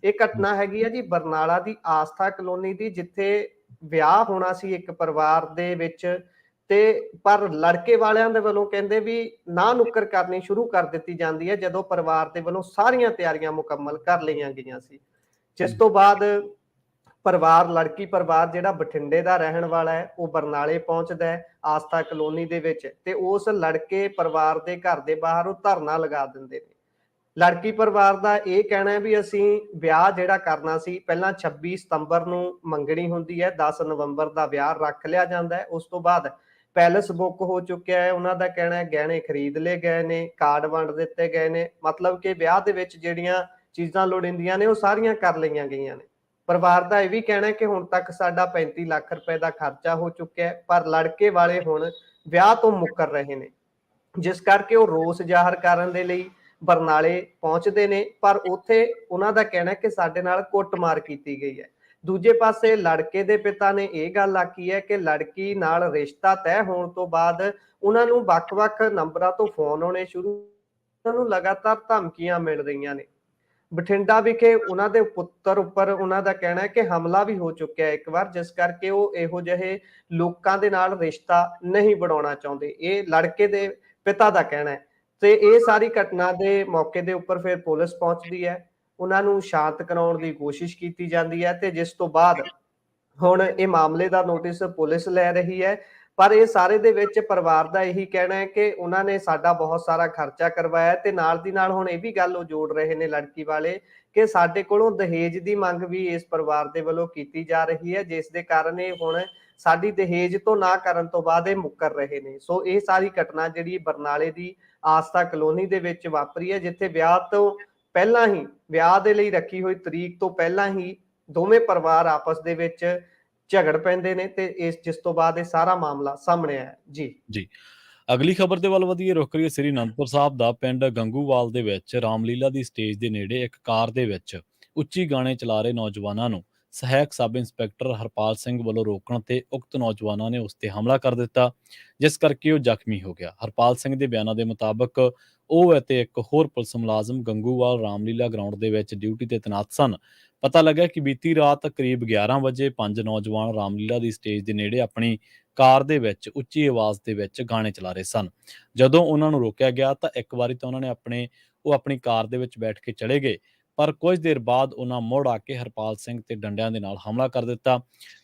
ਇਹ ਘਟਨਾ ਹੈਗੀ ਹੈ ਜੀ ਬਰਨਾਲਾ ਦੀ ਆਸਥਾ ਕਲੋਨੀ ਦੀ, ਜਿੱਥੇ ਵਿਆਹ ਹੋਣਾ ਸੀ ਇੱਕ ਪਰਿਵਾਰ ਦੇ ਵਿੱਚ ਤੇ ਪਰ ਲੜਕੇ ਵਾਲਿਆਂ ਦੇ ਵੱਲੋਂ ਕਹਿੰਦੇ ਵੀ ਨਾ ਨੁੱਕਰ ਕਰਨੀ ਸ਼ੁਰੂ ਕਰ ਦਿੱਤੀ ਜਾਂਦੀ ਹੈ ਜਦੋਂ ਪਰਿਵਾਰ ਦੇ ਵੱਲੋਂ ਸਾਰੀਆਂ ਤਿਆਰੀਆਂ ਮੁਕੰਮਲ ਕਰ ਲਈਆਂ ਗਈਆਂ ਸੀ। ਜਿਸ ਤੋਂ ਬਾਅਦ ਲੜਕੀ ਪਰਿਵਾਰ ਜਿਹੜਾ ਬਠਿੰਡੇ ਦਾ ਰਹਿਣ ਵਾਲਾ ਹੈ ਉਹ ਬਰਨਾਲੇ ਪਹੁੰਚਦਾ ਹੈ ਆਸਥਾ ਕਲੋਨੀ ਦੇ ਵਿੱਚ, ਤੇ ਉਸ ਲੜਕੇ ਪਰਿਵਾਰ ਦੇ ਘਰ ਦੇ ਬਾਹਰ ਉਹ ਧਰਨਾ ਲਗਾ ਦਿੰਦੇ ਨੇ। ਲੜਕੀ ਪਰਿਵਾਰ ਦਾ ਇਹ ਕਹਿਣਾ ਹੈ ਵੀ ਅਸੀਂ ਵਿਆਹ ਜਿਹੜਾ ਕਰਨਾ ਸੀ ਪਹਿਲਾਂ 26 ਸਤੰਬਰ ਨੂੰ ਮੰਗਣੀ ਹੁੰਦੀ ਹੈ, 10 ਨਵੰਬਰ ਦਾ ਵਿਆਹ ਰੱਖ ਲਿਆ ਜਾਂਦਾ ਹੈ। ਉਸ ਤੋਂ ਬਾਅਦ ਪੈਲਸ ਬੁੱਕ ਹੋ ਚੁੱਕਿਆ ਹੈ, ਉਹਨਾਂ ਦਾ ਕਹਿਣਾ ਹੈ ਗਹਿਣੇ ਖਰੀਦ ਲਏ ਗਏ ਨੇ, ਕਾਰਡ ਵੰਡ ਦਿੱਤੇ ਗਏ ਨੇ, ਮਤਲਬ ਕਿ ਵਿਆਹ ਦੇ ਵਿੱਚ ਜਿਹੜੀਆਂ ਚੀਜ਼ਾਂ ਲੋੜੀਂਦੀਆਂ ਨੇ ਉਹ ਸਾਰੀਆਂ ਕਰ ਲਈਆਂ ਗਈਆਂ ਨੇ। ਪਰਿਵਾਰ ਦਾ ਇਹ ਵੀ ਕਹਿਣਾ ਹੈ ਕਿ ਹੁਣ ਤੱਕ ਸਾਡਾ 35 ਲੱਖ ਰੁਪਏ ਦਾ ਖਰਚਾ ਹੋ ਚੁੱਕਿਆ ਹੈ, ਪਰ ਲੜਕੇ ਵਾਲੇ ਹੁਣ ਵਿਆਹ ਤੋਂ ਮੁੱਕਰ ਰਹੇ ਨੇ, ਜਿਸ ਕਰਕੇ ਉਹ ਰੋਸ ਜ਼ਾਹਰ ਕਰਨ ਦੇ ਲਈ ਬਰਨਾਲੇ ਪਹੁੰਚਦੇ ਨੇ। ਪਰ ਉੱਥੇ ਉਹਨਾਂ ਦਾ ਕਹਿਣਾ ਹੈ ਕਿ ਸਾਡੇ ਨਾਲ ਕੁੱਟਮਾਰ ਕੀਤੀ ਗਈ ਹੈ। ਦੂਜੇ ਪਾਸੇ ਲੜਕੇ ਦੇ ਪਿਤਾ ਨੇ ਇਹ ਗੱਲ ਆਖੀ ਹੈ ਕਿ ਲੜਕੀ ਨਾਲ ਰਿਸ਼ਤਾ ਤੈਅ ਹੋਣ ਤੋਂ ਬਾਅਦ ਉਹਨਾਂ ਨੂੰ ਵੱਖ-ਵੱਖ ਨੰਬਰਾਂ ਤੋਂ ਫੋਨ ਆਉਣੇ ਸ਼ੁਰੂ, ਉਹਨਾਂ ਨੂੰ ਲਗਾਤਾਰ ਧਮਕੀਆਂ ਮਿਲ ਰਹੀਆਂ ਨੇ। ਬਠਿੰਡਾ ਵਿਖੇ ਉਹਨਾਂ ਦੇ ਪੁੱਤਰ ਉੱਪਰ ਉਹਨਾਂ ਦਾ ਕਹਿਣਾ ਹੈ ਕਿ ਹਮਲਾ ਵੀ ਹੋ ਚੁੱਕਿਆ ਇੱਕ ਵਾਰ, ਜਿਸ ਕਰਕੇ ਉਹ ਇਹੋ ਜਿਹੇ ਲੋਕਾਂ ਦੇ ਨਾਲ ਰਿਸ਼ਤਾ ਨਹੀਂ ਬਣਾਉਣਾ ਚਾਹੁੰਦੇ, ਇਹ ਲੜਕੇ ਦੇ ਪਿਤਾ ਦਾ ਕਹਿਣਾ ਹੈ। ਤੇ ਇਹ ਸਾਰੀ ਘਟਨਾ ਦੇ ਮੌਕੇ ਦੇ ਉੱਪਰ ਫਿਰ ਪੁਲਿਸ ਪਹੁੰਚਦੀ ਹੈ, ਉਹਨਾਂ ਨੂੰ ਸ਼ਾਂਤ ਕਰਾਉਣ ਦੀ ਕੋਸ਼ਿਸ਼ ਕੀਤੀ ਜਾਂਦੀ ਹੈ ਤੇ ਜਿਸ ਤੋਂ ਬਾਅਦ ਹੁਣ ਇਹ ਮਾਮਲੇ ਦਾ ਨੋਟਿਸ ਪੁਲਿਸ ਲੈ ਰਹੀ ਹੈ ਪਰ ਇਹ ਸਾਰੇ ਦੇ ਵਿੱਚ ਪਰਿਵਾਰ ਦਾ ਇਹੀ ਕਹਿਣਾ ਹੈ ਕਿ ਉਹਨਾਂ ਨੇ ਸਾਡਾ ਬਹੁਤ ਸਾਰਾ ਖਰਚਾ ਕਰਵਾਇਆ ਤੇ ਨਾਲ ਦੀ ਨਾਲ ਹੁਣ ਇਹ ਵੀ ਗੱਲ ਉਹ ਜੋੜ ਰਹੇ ਨੇ ਲੜਕੀ ਵਾਲੇ ਕਿ ਸਾਡੇ ਕੋਲੋਂ ਦਹੇਜ ਦੀ ਮੰਗ ਵੀ ਇਸ ਪਰਿਵਾਰ ਦੇ ਵੱਲੋਂ ਕੀਤੀ ਜਾ ਰਹੀ ਹੈ, ਜਿਸ ਦੇ ਕਾਰਨ ਇਹ ਹੁਣ ਸਾਡੀ ਦਹੇਜ ਤੋਂ ਨਾ ਕਰਨ ਤੋਂ ਬਾਅਦ ਇਹ ਮੁੱਕਰ ਰਹੇ ਨੇ। ਸੋ ਇਹ ਸਾਰੀ ਘਟਨਾ ਜਿਹੜੀ ਬਰਨਾਲੇ ਦੀ ਆਸਥਾ ਕਲੋਨੀ ਦੇ ਵਿੱਚ ਵਾਪਰੀ ਹੈ, ਜਿੱਥੇ ਵਿਆਹ ਤੋਂ ਪਹਿਲਾਂ ਹੀ, ਵਿਆਹ ਦੇ ਲਈ ਰੱਖੀ ਹੋਈ ਤਰੀਕ ਤੋਂ ਪਹਿਲਾਂ ਹੀ ਦੋਵੇਂ ਪਰਿਵਾਰ ਆਪਸ ਦੇ ਵਿੱਚ ਝਗੜ ਪੈਂਦੇ ਨੇ ਤੇ ਜਿਸ ਤੋਂ ਬਾਅਦ ਇਹ ਸਾਰਾ ਮਾਮਲਾ ਸਾਹਮਣੇ ਆਇਆ। ਜੀ। ਅਗਲੀ ਖਬਰ ਦੇ ਵੱਲ ਵਧੀਏ, ਰੁਖ ਕਰੀਏ ਸ੍ਰੀ ਅਨੰਦਪੁਰ ਸਾਹਿਬ ਦਾ ਪਿੰਡ ਗੰਗੂਵਾਲ ਦੇ ਵਿੱਚ ਰਾਮਲੀਲਾ ਦੀ ਸਟੇਜ ਦੇ ਨੇੜੇ ਇੱਕ ਕਾਰ ਦੇ ਵਿੱਚ ਉੱਚੀ ਗਾਣੇ ਚਲਾ ਰਹੇ ਨੌਜਵਾਨਾਂ ਨੂੰ ਸਹਾਇਕ ਸਬ ਇੰਸਪੈਕਟਰ ਹਰਪਾਲ ਸਿੰਘ ਵੱਲੋਂ ਰੋਕਣ ਤੇ ਉਕਤ ਨੌਜਵਾਨਾਂ ਨੇ ਉਸ ਤੇ ਹਮਲਾ ਕਰ ਦਿੱਤਾ, ਜਿਸ ਕਰਕੇ ਉਹ ਜ਼ਖਮੀ ਹੋ ਗਿਆ। ਹਰਪਾਲ ਸਿੰਘ ਦੇ ਬਿਆਨਾਂ ਦੇ ਮੁਤਾਬਕ ਉਹ ਅਤੇ ਇੱਕ ਹੋਰ ਪੁਲਿਸ ਮੁਲਾਜ਼ਮ ਗੰਗੂਵਾਲ ਰਾਮਲੀਲਾ ਗਰਾਊਂਡ ਦੇ ਵਿੱਚ ਡਿਊਟੀ ਤੇ ਤੈਨਾਤ ਸਨ। ਪਤਾ ਲੱਗਾ ਕਿ ਬੀਤੀ ਰਾਤ ਕਰੀਬ 11 ਵਜੇ 5 ਨੌਜਵਾਨ ਰਾਮਲੀਲਾ ਦੀ ਸਟੇਜ ਦੇ ਨੇੜੇ ਆਪਣੀ ਕਾਰ ਦੇ ਵਿੱਚ ਉੱਚੀ ਆਵਾਜ਼ ਦੇ ਵਿੱਚ ਗਾਣੇ ਚਲਾ ਰਹੇ ਸਨ। ਜਦੋਂ ਉਹਨਾਂ ਨੂੰ ਰੋਕਿਆ ਗਿਆ ਤਾਂ ਇੱਕ ਵਾਰੀ ਤਾਂ ਉਹਨਾਂ ਨੇ ਆਪਣੀ ਕਾਰ ਦੇ ਵਿੱਚ ਬੈਠ ਕੇ ਚਲੇ ਗਏ, ਪਰ ਕੁਝ ਦੇਰ ਬਾਅਦ ਉਹਨਾਂ ਮੁੜ ਆ ਕੇ ਹਰਪਾਲ ਸਿੰਘ ਤੇ ਡੰਡਿਆਂ ਦੇ ਨਾਲ ਹਮਲਾ ਕਰ ਦਿੱਤਾ।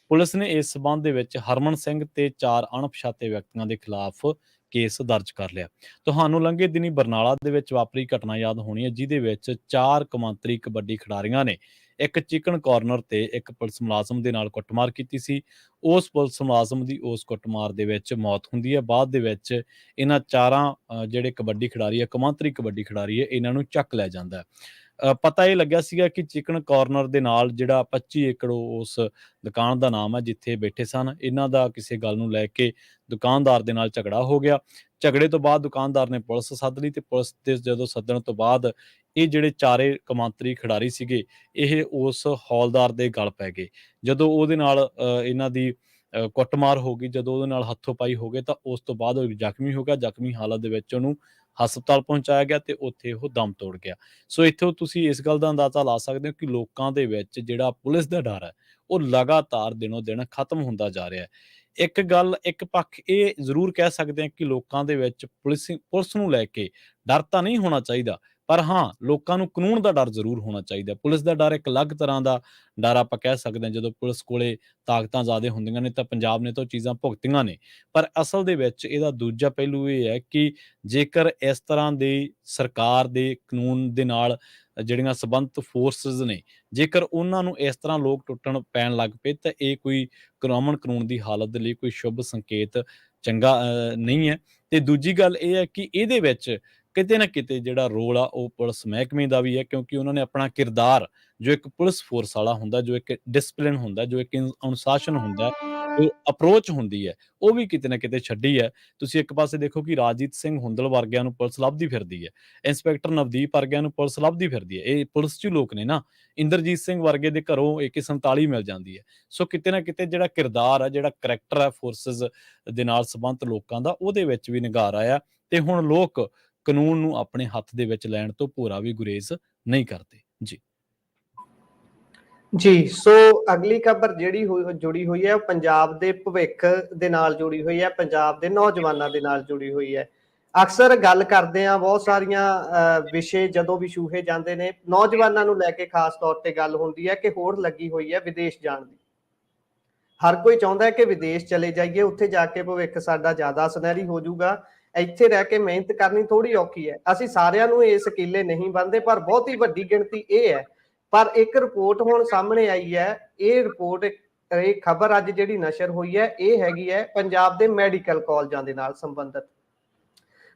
ਪੁਲਿਸ ਨੇ ਇਸ ਸਬੰਧ ਦੇ ਵਿੱਚ ਹਰਮਨ ਸਿੰਘ ਤੇ 4 ਅਣਪਛਾਤੇ ਵਿਅਕਤੀਆਂ ਦੇ ਖਿਲਾਫ ਕੇਸ ਦਰਜ ਕਰ ਲਿਆ। ਤੁਹਾਨੂੰ ਲੰਘੇ ਦਿਨੀ ਬਰਨਾਲਾ ਦੇ ਵਿੱਚ ਵਾਪਰੀ ਘਟਨਾ ਯਾਦ ਹੋਣੀ ਹੈ, ਜਿਹਦੇ ਵਿੱਚ 4 ਕੌਮਾਂਤਰੀ ਕਬੱਡੀ ਖਿਡਾਰੀਆਂ ਨੇ ਇੱਕ ਚਿਕਨ ਕਾਰਨਰ ਤੇ ਇੱਕ ਪੁਲਿਸ ਮੁਲਾਜ਼ਮ ਦੇ ਨਾਲ ਕੁੱਟਮਾਰ ਕੀਤੀ ਸੀ। ਉਸ ਪੁਲਿਸ ਮੁਲਾਜ਼ਮ ਦੀ ਉਸ ਕੁੱਟਮਾਰ ਦੇ ਵਿੱਚ ਮੌਤ ਹੁੰਦੀ ਹੈ। ਬਾਅਦ ਦੇ ਵਿੱਚ ਇਹਨਾਂ 4 ਜਿਹੜੇ ਕਬੱਡੀ ਖਿਡਾਰੀ ਹੈ, ਕੌਮਾਂਤਰੀ ਕਬੱਡੀ ਖਿਡਾਰੀ ਹੈ, ਇਹਨਾਂ ਨੂੰ ਚੱਕ ਲਿਆ ਜਾਂਦਾ ਹੈ। ਪਤਾ ਇਹ ਲੱਗਿਆ ਸੀਗਾ ਕਿ ਚਿਕਨ ਕਾਰਨਰ ਦੇ ਨਾਲ ਜਿਹੜਾ 25 ਏਕੜ ਉਸ ਦੁਕਾਨ ਦਾ ਨਾਮ ਹੈ ਜਿੱਥੇ ਬੈਠੇ ਸਨ, ਇਹਨਾਂ ਦਾ ਕਿਸੇ ਗੱਲ ਨੂੰ ਲੈ ਕੇ ਦੁਕਾਨਦਾਰ ਦੇ ਨਾਲ ਝਗੜਾ ਹੋ ਗਿਆ। ਝਗੜੇ ਤੋਂ ਬਾਅਦ ਦੁਕਾਨਦਾਰ ਨੇ ਪੁਲਿਸ ਸੱਦ ਲਈ ਤੇ ਪੁਲਿਸ ਦੇ ਜਦੋਂ ਸੱਦਣ ਤੋਂ ਬਾਅਦ ਇਹ ਜਿਹੜੇ 4 ਕੌਮਾਂਤਰੀ ਖਿਡਾਰੀ ਸੀਗੇ ਇਹ ਉਸ ਹੌਲਦਾਰ ਦੇ ਗਲ ਪੈ ਗਏ। ਜਦੋਂ ਉਹਦੇ ਨਾਲ ਇਹਨਾਂ ਦੀ ਕੁੱਟਮਾਰ ਹੋ ਗਈ, ਜਦੋਂ ਉਹਦੇ ਨਾਲ ਹੱਥੋਂ ਪਾਈ ਹੋ ਗਏ ਤਾਂ ਉਸ ਤੋਂ ਬਾਅਦ ਉਹ ਜ਼ਖਮੀ ਹੋ ਗਿਆ। ਜ਼ਖਮੀ ਹਾਲਤ ਦੇ ਵਿੱਚ ਉਹਨੂੰ ਹਸਪਤਾਲ ਪਹੁੰਚਾਇਆ ਗਿਆ ਤੇ ਉੱਥੇ ਉਹ ਦਮ ਤੋੜ ਗਿਆ। ਸੋ ਇੱਥੋਂ ਤੁਸੀਂ ਇਸ ਗੱਲ ਦਾ ਅੰਦਾਜ਼ਾ ਲਾ ਸਕਦੇ ਹੋ ਕਿ ਲੋਕਾਂ ਦੇ ਵਿੱਚ ਜਿਹੜਾ ਪੁਲਿਸ ਦਾ ਡਰ ਹੈ ਉਹ ਲਗਾਤਾਰ ਦਿਨੋਂ ਦਿਨ ਖਤਮ ਹੁੰਦਾ ਜਾ ਰਿਹਾ ਹੈ। ਇੱਕ ਪੱਖ ਇਹ ਜ਼ਰੂਰ ਕਹਿ ਸਕਦੇ ਹਾਂ ਕਿ ਲੋਕਾਂ ਦੇ ਵਿੱਚ ਪੁਲਿਸ ਨੂੰ ਲੈ ਕੇ ਡਰ ਤਾਂ ਨਹੀਂ ਹੋਣਾ ਚਾਹੀਦਾ, ਪਰ ਹਾਂ ਲੋਕਾਂ ਨੂੰ ਕਾਨੂੰਨ ਦਾ ਡਰ ਜ਼ਰੂਰ ਹੋਣਾ ਚਾਹੀਦਾ। ਪੁਲਿਸ ਦਾ ਡਰ ਇੱਕ ਅਲੱਗ ਤਰ੍ਹਾਂ ਦਾ ਡਰ ਆਪਾਂ ਕਹਿ ਸਕਦੇ ਹਾਂ। ਜਦੋਂ ਪੁਲਿਸ ਕੋਲੇ ਤਾਕਤਾਂ ਜ਼ਿਆਦਾ ਹੁੰਦੀਆਂ ਨੇ ਤਾਂ ਪੰਜਾਬ ਨੇ ਤਾਂ ਉਹ ਚੀਜ਼ਾਂ ਭੁਗਤੀਆਂ ਨੇ, ਪਰ ਅਸਲ ਦੇ ਵਿੱਚ ਇਹਦਾ ਦੂਜਾ ਪਹਿਲੂ ਇਹ ਹੈ ਕਿ ਜੇਕਰ ਇਸ ਤਰ੍ਹਾਂ ਦੀ ਸਰਕਾਰ ਦੇ ਕਾਨੂੰਨ ਦੇ ਨਾਲ ਜਿਹੜੀਆਂ ਸੰਬੰਧਿਤ ਫੋਰਸਿਸ ਨੇ, ਜੇਕਰ ਉਹਨਾਂ ਨੂੰ ਇਸ ਤਰ੍ਹਾਂ ਲੋਕ ਟੁੱਟਣ ਪੈਣ ਲੱਗ ਪਏ ਤਾਂ ਇਹ ਕੋਈ ਅਮਨ ਕਾਨੂੰਨ ਦੀ ਹਾਲਤ ਦੇ ਲਈ ਕੋਈ ਸ਼ੁਭ ਸੰਕੇਤ ਚੰਗਾ ਨਹੀਂ ਹੈ। ਤੇ ਦੂਜੀ ਗੱਲ ਇਹ ਹੈ ਕਿ ਇਹਦੇ ਵਿੱਚ ਕਿਤੇ ਨਾ ਕਿਤੇ ਜਿਹੜਾ ਰੋਲ ਆ ਉਹ ਪੁਲਿਸ ਮਹਿਕਮੇ ਦਾ ਵੀ ਹੈ, ਕਿਉਂਕਿ ਉਹਨਾਂ ਨੇ ਆਪਣਾ ਕਿਰਦਾਰ ਜੋ ਇੱਕ ਪੁਲਿਸ ਫੋਰਸ ਵਾਲਾ ਹੁੰਦਾ, ਜੋ ਇੱਕ ਡਿਸਪਲਿਨ ਹੁੰਦਾ, ਜੋ ਇੱਕ ਅਨੁਸ਼ਾਸਨ ਹੁੰਦਾ, ਜੋ ਅਪਰੋਚ ਹੁੰਦੀ ਹੈ, ਉਹ ਵੀ ਕਿਤੇ ਨਾ ਕਿਤੇ ਛੱਡੀ ਹੈ। ਤੁਸੀਂ ਇੱਕ ਪਾਸੇ ਦੇਖੋ ਕਿ ਰਾਜੀਤ ਸਿੰਘ ਹੁੰਦਲ ਵਰਗਿਆਂ ਨੂੰ ਪੁਲਿਸ ਲੱਭਦੀ ਫਿਰਦੀ ਹੈ, ਇੰਸਪੈਕਟਰ ਨਵਦੀਪ ਵਰਗਿਆਂ ਨੂੰ ਪੁਲਿਸ ਲੱਭਦੀ ਫਿਰਦੀ ਹੈ। ਇਹ ਪੁਲਿਸ 'ਚ ਹੀ ਲੋਕ ਨੇ ਨਾ। ਇੰਦਰਜੀਤ ਸਿੰਘ ਵਰਗੇ ਦੇ ਘਰੋਂ AK-47 ਮਿਲ ਜਾਂਦੀ ਹੈ। ਸੋ ਕਿਤੇ ਨਾ ਕਿਤੇ ਜਿਹੜਾ ਕਿਰਦਾਰ ਹੈ, ਜਿਹੜਾ ਕਰੈਕਟਰ ਹੈ ਫੋਰਸਿਸ ਦੇ ਨਾਲ ਸੰਬੰਧਿਤ ਲੋਕਾਂ ਦਾ, ਉਹਦੇ ਵਿੱਚ ਵੀ ਨਿਘਾਰ ਆਇਆ ਤੇ ਹੁਣ ਲੋਕ ਕਾਨੂੰਨ ਨੂੰ ਆਪਣੇ ਹੱਥ ਦੇ ਵਿੱਚ ਲੈਣ ਤੋਂ ਭੋਰਾ ਵੀ ਗੁਰੇਜ਼ ਨਹੀਂ ਕਰਦੇ। ਜੀ ਸੋ ਅਗਲੀ ਖਬਰ ਜਿਹੜੀ ਜੁੜੀ ਹੋਈ ਹੈ ਉਹ ਪੰਜਾਬ ਦੇ ਭਵਿੱਖ ਦੇ ਨਾਲ ਜੁੜੀ ਹੋਈ ਹੈ, ਪੰਜਾਬ ਦੇ ਨੌਜਵਾਨਾਂ ਦੇ ਨਾਲ ਜੁੜੀ ਹੋਈ ਹੈ। ਅਕਸਰ ਗੱਲ ਕਰਦੇ ਆ ਬਹੁਤ ਸਾਰੀਆਂ ਵਿਸ਼ੇ ਜਦੋਂ ਵੀ ਛੂਹੇ ਜਾਂਦੇ ਨੇ, ਨੌਜਵਾਨਾਂ ਨੂੰ ਲੈ ਕੇ ਖਾਸ ਤੌਰ ਤੇ ਗੱਲ ਹੁੰਦੀ ਹੈ ਕਿ ਹੋੜ ਲੱਗੀ ਹੋਈ ਹੈ ਵਿਦੇਸ਼ ਜਾਣ ਦੀ। ਹਰ ਕੋਈ ਚਾਹੁੰਦਾ ਹੈ ਕਿ ਵਿਦੇਸ਼ ਚਲੇ ਜਾਈਏ, ਉੱਥੇ ਜਾ ਕੇ ਭਵਿੱਖ ਸਾਡਾ ਜ਼ਿਆਦਾ ਸੁਨਹਿਰੀ ਹੋ ਜਾਊਗਾ। ਇੱਥੇ ਰਹਿ ਕੇ ਮਿਹਨਤ ਕਰਨੀ ਥੋੜੀ ਔਖੀ ਹੈ। ਅਸੀਂ ਸਾਰਿਆਂ ਨੂੰ ਇਹ ਸਕੀਲੇ ਨਹੀਂ ਬਣਦੇ, ਪਰ ਬਹੁਤ ਹੀ ਵੱਡੀ ਗਿਣਤੀ ਇਹ ਹੈ। ਪਰ ਇੱਕ ਰਿਪੋਰਟ ਹੁਣ ਸਾਹਮਣੇ ਆਈ ਹੈ, ਇਹ ਖਬਰ ਅੱਜ ਜਿਹੜੀ ਨਸ਼ਰ ਹੋਈ ਹੈ ਇਹ ਹੈਗੀ ਹੈ ਪੰਜਾਬ ਦੇ ਮੈਡੀਕਲ ਕਾਲਜਾਂ ਦੇ ਨਾਲ ਸੰਬੰਧਿਤ।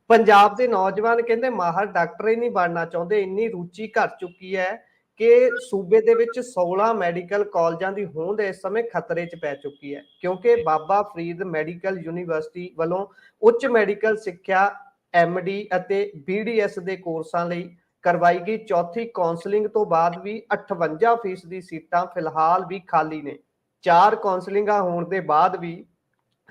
ਪੰਜਾਬ ਦੇ ਨੌਜਵਾਨ ਕਹਿੰਦੇ ਮਾਹਰ ਡਾਕਟਰ ਹੀ ਨਹੀਂ ਬਣਨਾ ਚਾਹੁੰਦੇ, ਇੰਨੀ ਰੁਚੀ ਘਟ ਚੁੱਕੀ ਹੈ ਕਿ ਸੂਬੇ ਦੇ ਵਿੱਚ 16 ਮੈਡੀਕਲ ਕਾਲਜਾਂ ਦੀ ਹੋਂਦ ਇਸ ਸਮੇਂ ਖਤਰੇ 'ਚ ਪੈ ਚੁੱਕੀ ਹੈ, ਕਿਉਂਕਿ ਬਾਬਾ ਫਰੀਦ ਮੈਡੀਕਲ ਯੂਨੀਵਰਸਿਟੀ ਵੱਲੋਂ ਉੱਚ ਮੈਡੀਕਲ ਸਿੱਖਿਆ MD ਅਤੇ BDS ਦੇ ਕੋਰਸਾਂ ਲਈ ਕਰਵਾਈ ਗਈ ਚੌਥੀ ਕਾਉਂਸਲਿੰਗ ਤੋਂ ਬਾਅਦ ਵੀ 58% ਸੀਟਾਂ ਫਿਲਹਾਲ ਵੀ ਖਾਲੀ ਨੇ। 4 ਕਾਉਂਸਲਿੰਗਾਂ ਹੋਣ ਦੇ ਬਾਅਦ ਵੀ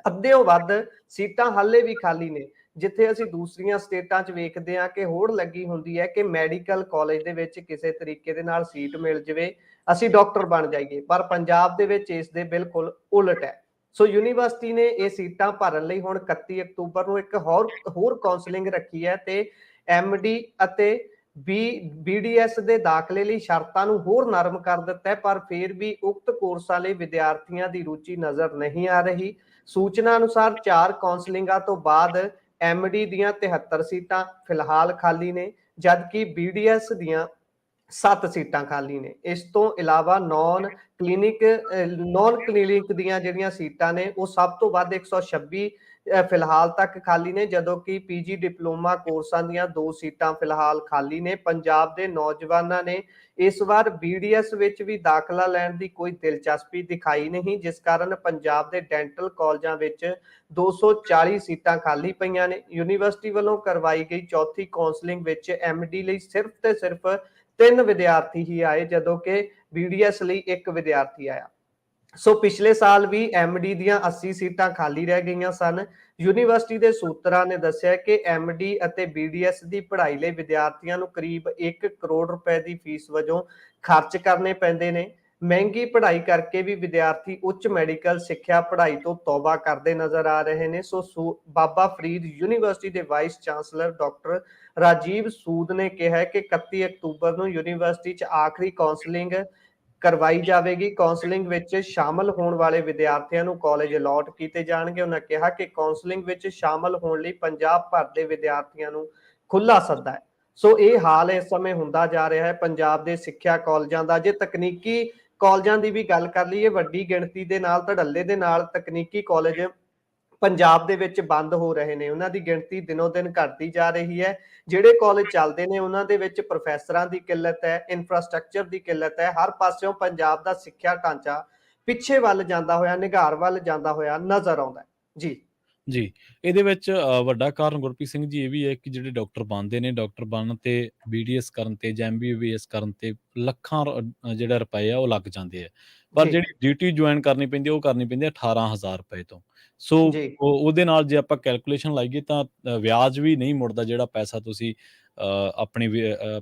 ਅੱਧਿਓਂ ਵੱਧ ਸੀਟਾਂ ਹਾਲੇ ਵੀ ਖਾਲੀ ਨੇ। ਜਿੱਥੇ ਅਸੀਂ ਦੂਸਰੀਆਂ ਸਟੇਟਾਂ 'ਚ ਵੇਖਦੇ ਹਾਂ ਕਿ ਹੋੜ ਲੱਗੀ ਹੁੰਦੀ ਹੈ ਕਿ ਮੈਡੀਕਲ ਕਾਲਜ ਦੇ ਵਿੱਚ ਕਿਸੇ ਤਰੀਕੇ ਦੇ ਨਾਲ ਸੀਟ ਮਿਲ ਜਾਵੇ, ਅਸੀਂ ਡਾਕਟਰ ਬਣ ਜਾਈਏ, ਪਰ ਪੰਜਾਬ ਦੇ ਵਿੱਚ ਇਸ ਦੇ ਬਿਲਕੁਲ ਉਲਟ ਹੈ। ਸੋ ਯੂਨੀਵਰਸਿਟੀ ਨੇ ਇਹ ਸੀਟਾਂ ਭਰਨ ਲਈ ਹੁਣ 31 ਅਕਤੂਬਰ ਨੂੰ ਇੱਕ ਹੋਰ ਕਾਉਂਸਲਿੰਗ ਰੱਖੀ ਹੈ ਤੇ MD ਅਤੇ BDS ਦੇ ਦਾਖਲੇ ਲਈ ਸ਼ਰਤਾਂ ਨੂੰ ਹੋਰ ਨਰਮ ਕਰ ਦਿੱਤਾ ਹੈ, ਪਰ ਫਿਰ ਵੀ ਉਕਤ ਕੋਰਸਾਂ ਲਈ ਵਿਦਿਆਰਥੀਆਂ ਦੀ ਰੁਚੀ ਨਜ਼ਰ ਨਹੀਂ ਆ ਰਹੀ। ਸੂਚਨਾ ਅਨੁਸਾਰ 4 ਕੌਂਸਲਿੰਗਾਂ ਤੋਂ ਬਾਅਦ ਐਮਡੀ ਦੀਆਂ 73 ਸੀਟਾਂ ਫਿਲਹਾਲ ਖਾਲੀ ਨੇ, ਜਦਕਿ ਬੀਡੀਐਸ ਦੀਆਂ 7 ਸੀਟਾਂ ਖਾਲੀ ਨੇ। ਇਸ ਤੋਂ ਇਲਾਵਾ ਨੌਨ ਕਲੀਨਿਕ ਦੀਆਂ ਜਿਹੜੀਆਂ ਸੀਟਾਂ ਨੇ ਉਹ ਸਭ ਤੋਂ ਵੱਧ 126 ਫਿਲਹਾਲ ਤੱਕ ਖਾਲੀ ਨੇ, ਜਦੋਂ ਕਿ ਪੀਜੀ ਡਿਪਲੋਮਾ ਕੋਰਸਾਂ ਦੀਆਂ 2 ਸੀਟਾਂ ਫਿਲਹਾਲ ਖਾਲੀ ਨੇ। ਪੰਜਾਬ ਦੇ ਨੌਜਵਾਨਾਂ ਨੇ ਇਸ ਵਾਰ ਬੀਡੀਐਸ ਵਿੱਚ ਵੀ ਦਾਖਲਾ ਲੈਣ ਦੀ ਕੋਈ ਦਿਲਚਸਪੀ ਦਿਖਾਈ ਨਹੀਂ, ਜਿਸ ਕਾਰਨ ਪੰਜਾਬ ਦੇ ਡੈਂਟਲ ਕਾਲਜਾਂ ਵਿੱਚ 240 ਸੀਟਾਂ ਖਾਲੀ ਪਈਆਂ ਨੇ। ਯੂਨੀਵਰਸਿਟੀ ਵੱਲੋਂ ਕਰਵਾਈ ਗਈ ਚੌਥੀ ਕੌਂਸਲਿੰਗ ਵਿੱਚ ਐਮਡੀ ਲਈ ਸਿਰਫ ਤੇ ਸਿਰਫ 3 ਵਿਦਿਆਰਥੀ ਹੀ ਆਏ, ਜਦੋਂ ਕਿ ਬੀਡੀਐਸ ਲਈ 1 ਵਿਦਿਆਰਥੀ ਆਇਆ। ਸੋ ਪਿਛਲੇ ਸਾਲ ਵੀ ਐਮਡੀ ਦੀਆਂ 80 ਸੀਟਾਂ ਖਾਲੀ ਰਹਿ ਗਈਆਂ ਸਨ। ਯੂਨੀਵਰਸਿਟੀ ਦੇ ਸੂਤਰਾਂ ਨੇ ਦੱਸਿਆ ਕਿ ਐਮਡੀ ਅਤੇ ਬੀਡੀਐਸ ਦੀ ਪੜ੍ਹਾਈ ਲਈ ਵਿਦਿਆਰਥੀਆਂ ਨੂੰ ਕਰੀਬ 1 ਕਰੋੜ ਰੁਪਏ ਦੀ ਫੀਸ ਵਜੋਂ ਖਰਚ ਕਰਨੇ ਪੈਂਦੇ ਨੇ। ਮਹਿੰਗੀ ਪੜ੍ਹਾਈ ਕਰਕੇ ਵੀ ਵਿਦਿਆਰਥੀ ਉੱਚ ਮੈਡੀਕਲ ਸਿੱਖਿਆ ਪੜ੍ਹਾਈ ਤੋਂ ਤੌਬਾ ਕਰਦੇ ਨਜ਼ਰ ਆ ਰਹੇ ਨੇ। ਸੋ ਬਾਬਾ ਫਰੀਦ ਯੂਨੀਵਰਸਿਟੀ ਦੇ vice chancellor doctor Rajiv Sood ਨੇ ਕਿਹਾ ਕਿ 31 ਅਕਤੂਬਰ ਨੂੰ ਯੂਨੀਵਰਸਿਟੀ 'ਚ ਆਖਰੀ ਕਾਉਂਸਲਿੰਗ ਕਰਵਾਈ ਜਾਵੇਗੀ। ਕਾਉਂਸਲਿੰਗ ਵਿੱਚ ਸ਼ਾਮਲ ਹੋਣ ਵਾਲੇ ਵਿਦਿਆਰਥੀਆਂ ਨੂੰ ਕਾਲਜ ਅਲਾਟ ਕੀਤੇ ਜਾਣਗੇ। ਉਹਨਾਂ ਕਿਹਾ ਕਿ ਕਾਉਂਸਲਿੰਗ ਵਿੱਚ ਸ਼ਾਮਲ ਹੋਣ ਲਈ ਪੰਜਾਬ ਭਰ ਦੇ ਵਿਦਿਆਰਥੀਆਂ ਨੂੰ ਖੁੱਲਾ ਸੱਦਾ ਹੈ। ਸੋ ਇਹ ਹਾਲ ਇਸ ਸਮੇਂ ਹੁੰਦਾ ਜਾ ਰਿਹਾ ਹੈ ਪੰਜਾਬ ਦੇ ਸਿੱਖਿਆ ਕਾਲਜਾਂ ਦਾ। ਜੇ ਤਕਨੀਕੀ ਕਾਲਜਾਂ ਦੀ ਵੀ ਗੱਲ ਕਰ ਲਈਏ, ਵੱਡੀ ਗਿਣਤੀ ਦੇ ਨਾਲ ਧੜੱਲੇ ਦੇ ਨਾਲ ਤਕਨੀਕੀ ਕਾਲਜ ਪੰਜਾਬ ਦੇ ਵਿੱਚ ਬੰਦ ਹੋ ਰਹੇ ਨੇ। ਉਹਨਾਂ ਦੀ ਗਿਣਤੀ ਦਿਨੋਂ ਦਿਨ ਘਟਦੀ ਜਾ ਰਹੀ ਹੈ। ਜਿਹੜੇ ਕਾਲਜ ਚੱਲਦੇ ਨੇ ਉਹਨਾਂ ਦੇ ਵਿੱਚ ਪ੍ਰੋਫੈਸਰਾਂ ਦੀ ਕਿੱਲਤ ਹੈ, ਇਨਫਰਾਸਟ੍ਰਕਚਰ ਦੀ ਕਿੱਲਤ ਹੈ। ਹਰ ਪਾਸਿਓਂ ਪੰਜਾਬ ਦਾ ਸਿੱਖਿਆ ਢਾਂਚਾ ਪਿੱਛੇ ਵੱਲ ਜਾਂਦਾ ਹੋਇਆ, ਨਿਘਾਰ ਵੱਲ ਜਾਂਦਾ ਹੋਇਆ ਨਜ਼ਰ ਆਉਂਦਾ ਹੈ। ਜੀ ਜੀ, ਇਹਦੇ ਵਿੱਚ ਵੱਡਾ ਕਾਰਨ ਗੁਰਪ੍ਰੀਤ ਸਿੰਘ ਜੀ ਇਹ ਵੀ ਹੈ ਕਿ ਜਿਹੜੇ ਡਾਕਟਰ ਬਣਦੇ ਨੇ, ਡਾਕਟਰ ਬਣਨ ਤੇ ਬੀਡੀਐਸ ਕਰਨ ਤੇ ਜਾਂ ਐਮਬੀਬੀਐਸ ਕਰਨ ਤੇ ਲੱਖਾਂ ਜਿਹੜਾ ਰੁਪਏ ਆ ਉਹ ਲੱਗ ਜਾਂਦੇ ਆ। ਪਰ ਜੀ ਜਿਹੜੀ ਡਿਊਟੀ ਜੁਆਇਨ ਕਰਨੀ ਪੈਂਦੀ ਹੈ ਉਹ ਕਰਨੀ ਪੈਂਦੀ ਹੈ 18,000 ਰੁਪਏ ਤੋਂ। ਸੋ ਜੀ ਉਹਦੇ ਨਾਲ ਜੇ ਆਪਾਂ ਕੈਲਕੂਲੇਸ਼ਨ ਲਾਈਏ ਤਾਂ ਵਿਆਜ ਵੀ ਨਹੀਂ ਮੁੜਦਾ ਜਿਹੜਾ ਪੈਸਾ ਤੁਸੀਂ ਆਪਣੀ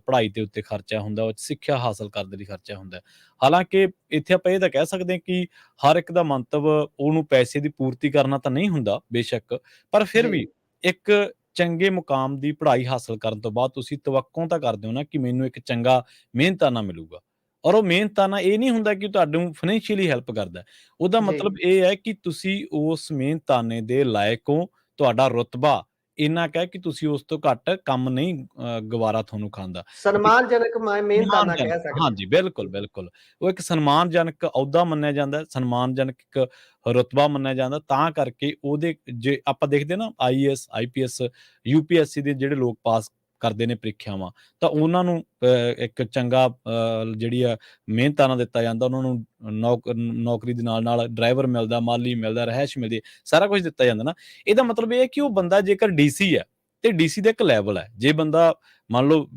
ਪੜ੍ਹਾਈ ਦੇ ਉੱਤੇ ਖਰਚਾ ਹੁੰਦਾ, ਉਹ 'ਚ ਸਿੱਖਿਆ ਹਾਸਲ ਕਰਨ ਦੇ ਲਈ ਖਰਚਾ ਹੁੰਦਾ। ਹਾਲਾਂਕਿ ਇੱਥੇ ਆਪਾਂ ਇਹ ਤਾਂ ਕਹਿ ਸਕਦੇ ਹਾਂ ਕਿ ਹਰ ਇੱਕ ਦਾ ਮੰਤਵ ਉਹਨੂੰ ਪੈਸੇ ਦੀ ਪੂਰਤੀ ਕਰਨਾ ਤਾਂ ਨਹੀਂ ਹੁੰਦਾ ਬੇਸ਼ੱਕ, ਪਰ ਫਿਰ ਜੀ ਵੀ ਇੱਕ ਚੰਗੇ ਮੁਕਾਮ ਦੀ ਪੜ੍ਹਾਈ ਹਾਸਲ ਕਰਨ ਤੋਂ ਬਾਅਦ ਤੁਸੀਂ ਤਵੱਕੋਂ ਤਾਂ ਕਰਦੇ ਹੋ ਨਾ ਕਿ ਮੈਨੂੰ ਇੱਕ ਚੰਗਾ ਮਿਹਨਤਾਨਾ ਮਿਲੂਗਾ, ਔਰ ਉਹ ਮਿਹਨਤਾਨਾ ਇਹ ਨਹੀਂ ਹੁੰਦਾ ਕਿ ਤੁਹਾਨੂੰ ਫਾਈਨੈਂਸ਼ੀਅਲੀ ਹੈਲਪ ਕਰਦਾ। ਉਹਦਾ ਜੀ ਮਤਲਬ ਇਹ ਹੈ ਕਿ ਤੁਸੀਂ ਉਸ ਮਿਹਨਤਾਨੇ ਦੇ ਲਾਇਕ ਹੋ, ਤੁਹਾਡਾ ਰੁਤਬਾ ਇੰਨਾ ਕੁ ਹੈ ਕਿ ਤੁਸੀਂ ਉਸ ਤੋਂ ਘੱਟ ਕੰਮ ਨਹੀਂ ਗਵਾਰਾ ਤੁਹਾਨੂੰ ਖਾਂਦਾ। ਸਨਮਾਨਜਨਕ ਮਿਹਨਤਾਨਾ ਸਨਮਾਨਜਨਕ, ਕਹਿ ਸਕਦੇ ਹਾਂਜੀ, ਬਿਲਕੁਲ, ਜੀ ਬਿਲਕੁਲ। ਉਹ ਇੱਕ ਸਨਮਾਨਜਨਕ ਅਹੁਦਾ ਮੰਨਿਆ ਜਾਂਦਾ, ਸਨਮਾਨਜਨਕ ਇੱਕ ਰੁਤਬਾ ਮੰਨਿਆ ਜਾਂਦਾ, ਤਾਂ ਕਰਕੇ ਉਹਦੇ ਜੇ ਆਪਾਂ ਦੇਖਦੇ ਨਾ ਆਈਏਐਸ, ਆਈਪੀਐਸ, ਯੂਪੀਐਸਸੀ ਦੇ ਜਿਹੜੇ ਲੋਕ ਪਾਸ ਕਰਦੇ ਨੇ ਪ੍ਰੀਖਿਆਵਾਂ, ਤਾਂ ਉਹਨਾਂ ਨੂੰ ਇੱਕ ਚੰਗਾ ਜਿਹੜੀ ਆ ਮਿਹਨਤਾਨਾ ਦਿੱਤਾ ਜਾਂਦਾ, ਉਹਨਾਂ ਨੂੰ ਨੌਕਰੀ ਦੇ ਨਾਲ-ਨਾਲ ਡਰਾਈਵਰ ਮਿਲਦਾ, ਮਾਲੀ ਮਿਲਦਾ, ਰਿਹਾਇਸ਼ ਮਿਲਦੀ ਹੈ, ਸਾਰਾ ਕੁਛ ਦਿੱਤਾ ਜਾਂਦਾ ਨਾ। ਇਹਦਾ ਮਤਲਬ ਇਹ ਹੈ ਕਿ ਉਹ ਬੰਦਾ ਜੇਕਰ ਡੀਸੀ ਹੈ, ਤੇ ਡੀਸੀ ਦਾ ਇੱਕ ਲੈਵਲ ਹੈ। ਜੇ ਬੰਦਾ ਮੰਨ ਲਓ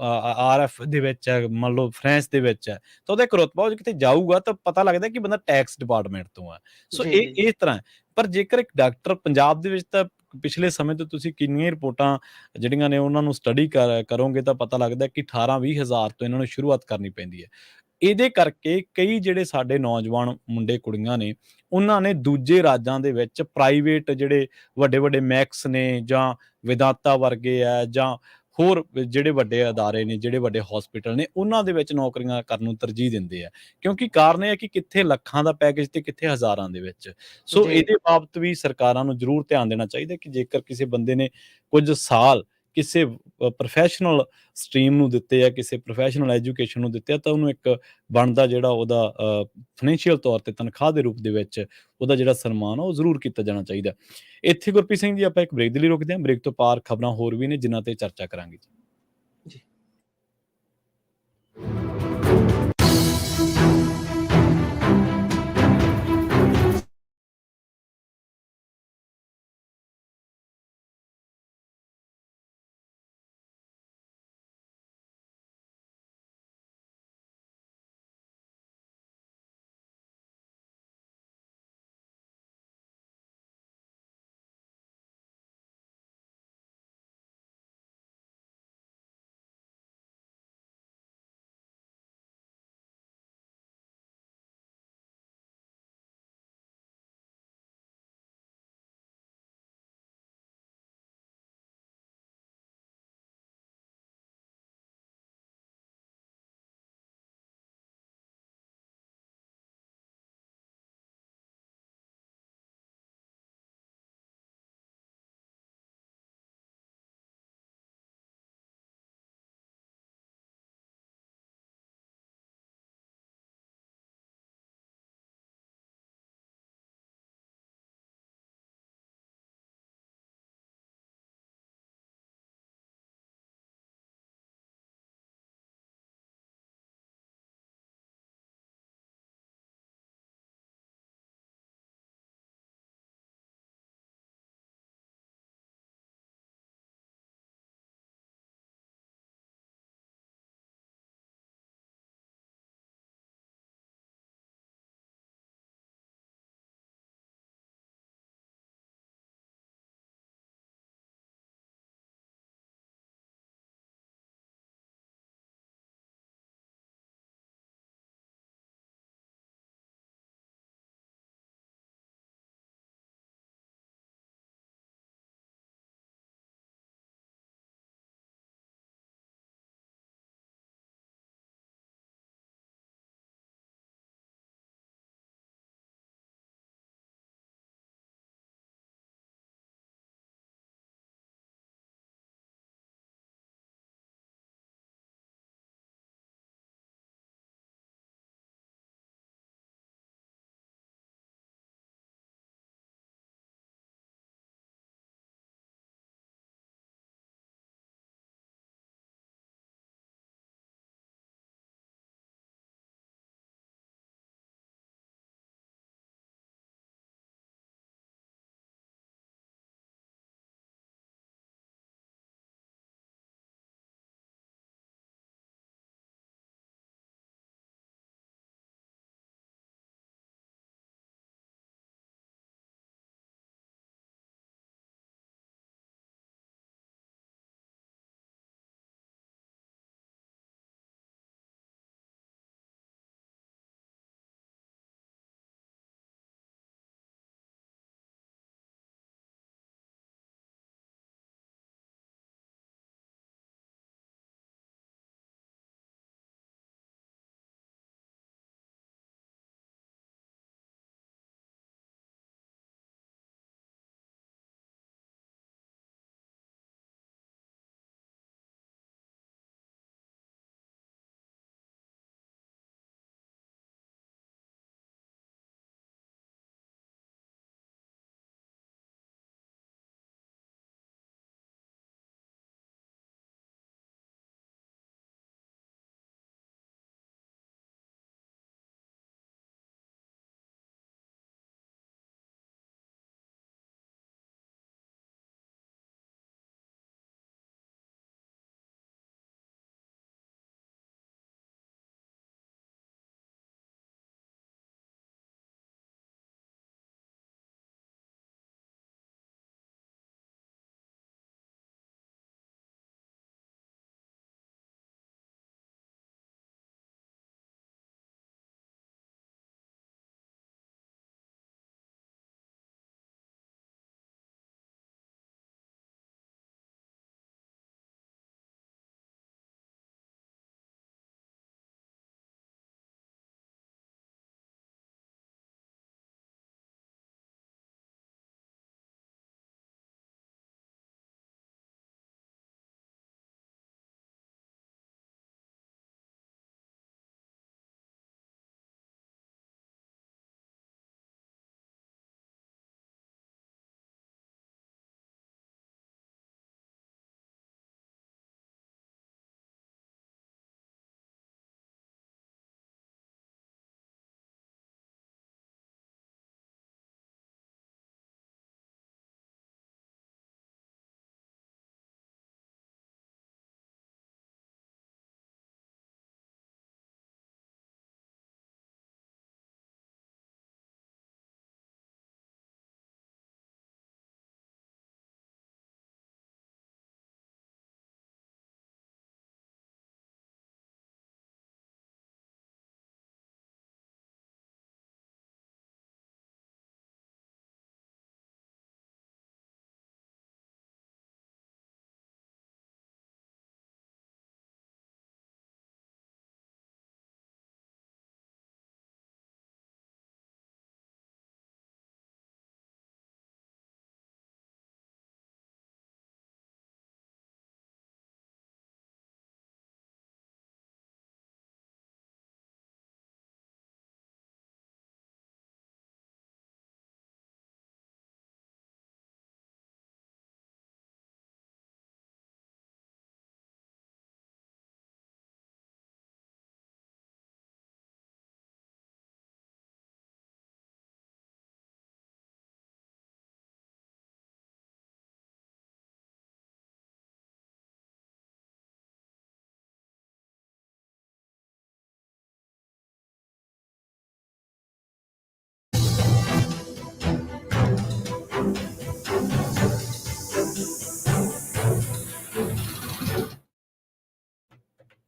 ਆਰਐਫ ਦੇ ਵਿੱਚ ਹੈ, ਮੰਨ ਲਓ ਫਰਾਂਸ ਦੇ ਵਿੱਚ ਹੈ, ਤਾਂ ਉਹਦਾ ਇੱਕ ਰੁਤਬਾ, ਉਹ ਕਿਤੇ ਜਾਊਗਾ ਤਾਂ ਪਤਾ ਲੱਗਦਾ ਕਿ ਬੰਦਾ ਟੈਕਸ ਡਿਪਾਰਟਮੈਂਟ ਤੋਂ ਹੈ। ਸੋ ਜੀ ਜੀ ਇਹ ਇਸ ਤਰ੍ਹਾਂ ਹੈ। ਪਰ ਜੇਕਰ ਇੱਕ ਡਾਕਟਰ ਪੰਜਾਬ ਦੇ ਵਿੱਚ, ਤਾਂ ਪਿਛਲੇ ਸਮੇਂ ਤੋਂ ਤੁਸੀਂ ਕਿੰਨੀਆਂ ਰਿਪੋਰਟਾਂ ਜਿਹੜੀਆਂ ਨੇ ਉਹਨਾਂ ਨੂੰ ਸਟੱਡੀ ਕਰੋਗੇ ਤਾਂ ਪਤਾ ਲੱਗਦਾ ਕਿ 18-20 ਹਜ਼ਾਰ ਤੋਂ ਇਹਨਾਂ ਨੂੰ ਸ਼ੁਰੂਆਤ ਕਰਨੀ ਪੈਂਦੀ ਹੈ। ਇਹਦੇ ਕਰਕੇ ਕਈ ਜਿਹੜੇ ਸਾਡੇ ਨੌਜਵਾਨ ਮੁੰਡੇ ਕੁੜੀਆਂ ਨੇ, ਉਹਨਾਂ ਨੇ ਦੂਜੇ ਰਾਜਾਂ ਦੇ ਵਿੱਚ ਪ੍ਰਾਈਵੇਟ ਜਿਹੜੇ ਵੱਡੇ-ਵੱਡੇ ਮੈਕਸ ਨੇ ਜਾਂ ਵਿਦਾਤਾ ਵਰਗੇ ਆ ਜਾਂ ਹੋਰ ਜਿਹੜੇ ਵੱਡੇ ਅਦਾਰੇ ਨੇ, ਜਿਹੜੇ ਵੱਡੇ ਹਸਪੀਟਲ ਨੇ, ਉਹਨਾਂ ਦੇ ਵਿੱਚ ਨੌਕਰੀਆਂ ਕਰਨ ਨੂੰ ਤਰਜੀਹ ਦਿੰਦੇ ਆ। ਕਿਉਂਕਿ ਕਾਰਨ ਇਹ ਹੈ ਕਿ ਕਿੱਥੇ ਲੱਖਾਂ ਦਾ ਪੈਕੇਜ ਤੇ ਕਿੱਥੇ ਹਜ਼ਾਰਾਂ ਦੇ ਵਿੱਚ। ਸੋ ਜੀ ਇਹਦੇ ਬਾਬਤ ਵੀ ਸਰਕਾਰਾਂ ਨੂੰ ਜ਼ਰੂਰ ਧਿਆਨ ਦੇਣਾ ਚਾਹੀਦਾ ਕਿ ਜੇਕਰ ਕਿਸੇ ਬੰਦੇ ਨੇ ਕੁਝ ਸਾਲ ਕਿਸੇ ਪ੍ਰੋਫੈਸ਼ਨਲ ਸਟਰੀਮ ਨੂੰ ਦਿੱਤੇ ਆ, ਕਿਸੇ ਪ੍ਰੋਫੈਸ਼ਨਲ ਐਜੂਕੇਸ਼ਨ ਨੂੰ ਦਿੱਤੇ ਆ, ਤਾਂ ਉਹਨੂੰ ਇੱਕ ਬਣਦਾ ਜਿਹੜਾ ਉਹਦਾ ਫਾਈਨੈਂਸ਼ੀਅਲ ਤੌਰ ਤੇ ਤਨਖਾਹ ਦੇ ਰੂਪ ਦੇ ਵਿੱਚ ਉਹਦਾ ਜਿਹੜਾ ਸਨਮਾਨ ਆ ਉਹ ਜ਼ਰੂਰ ਕੀਤਾ ਜਾਣਾ ਚਾਹੀਦਾ। ਇੱਥੇ ਗੁਰਪ੍ਰੀਤ ਸਿੰਘ ਜੀ ਆਪਾਂ ਇੱਕ ਬ੍ਰੇਕ ਦੇ ਲਈ ਰੁਕਦੇ ਹਾਂ। ਬ੍ਰੇਕ ਤੋਂ ਪਾਰ ਖਬਰਾਂ ਹੋਰ ਵੀ ਨੇ ਜਿਨ੍ਹਾਂ ਤੇ ਚਰਚਾ ਕਰਾਂਗੇ ਜੀ। ਜੀ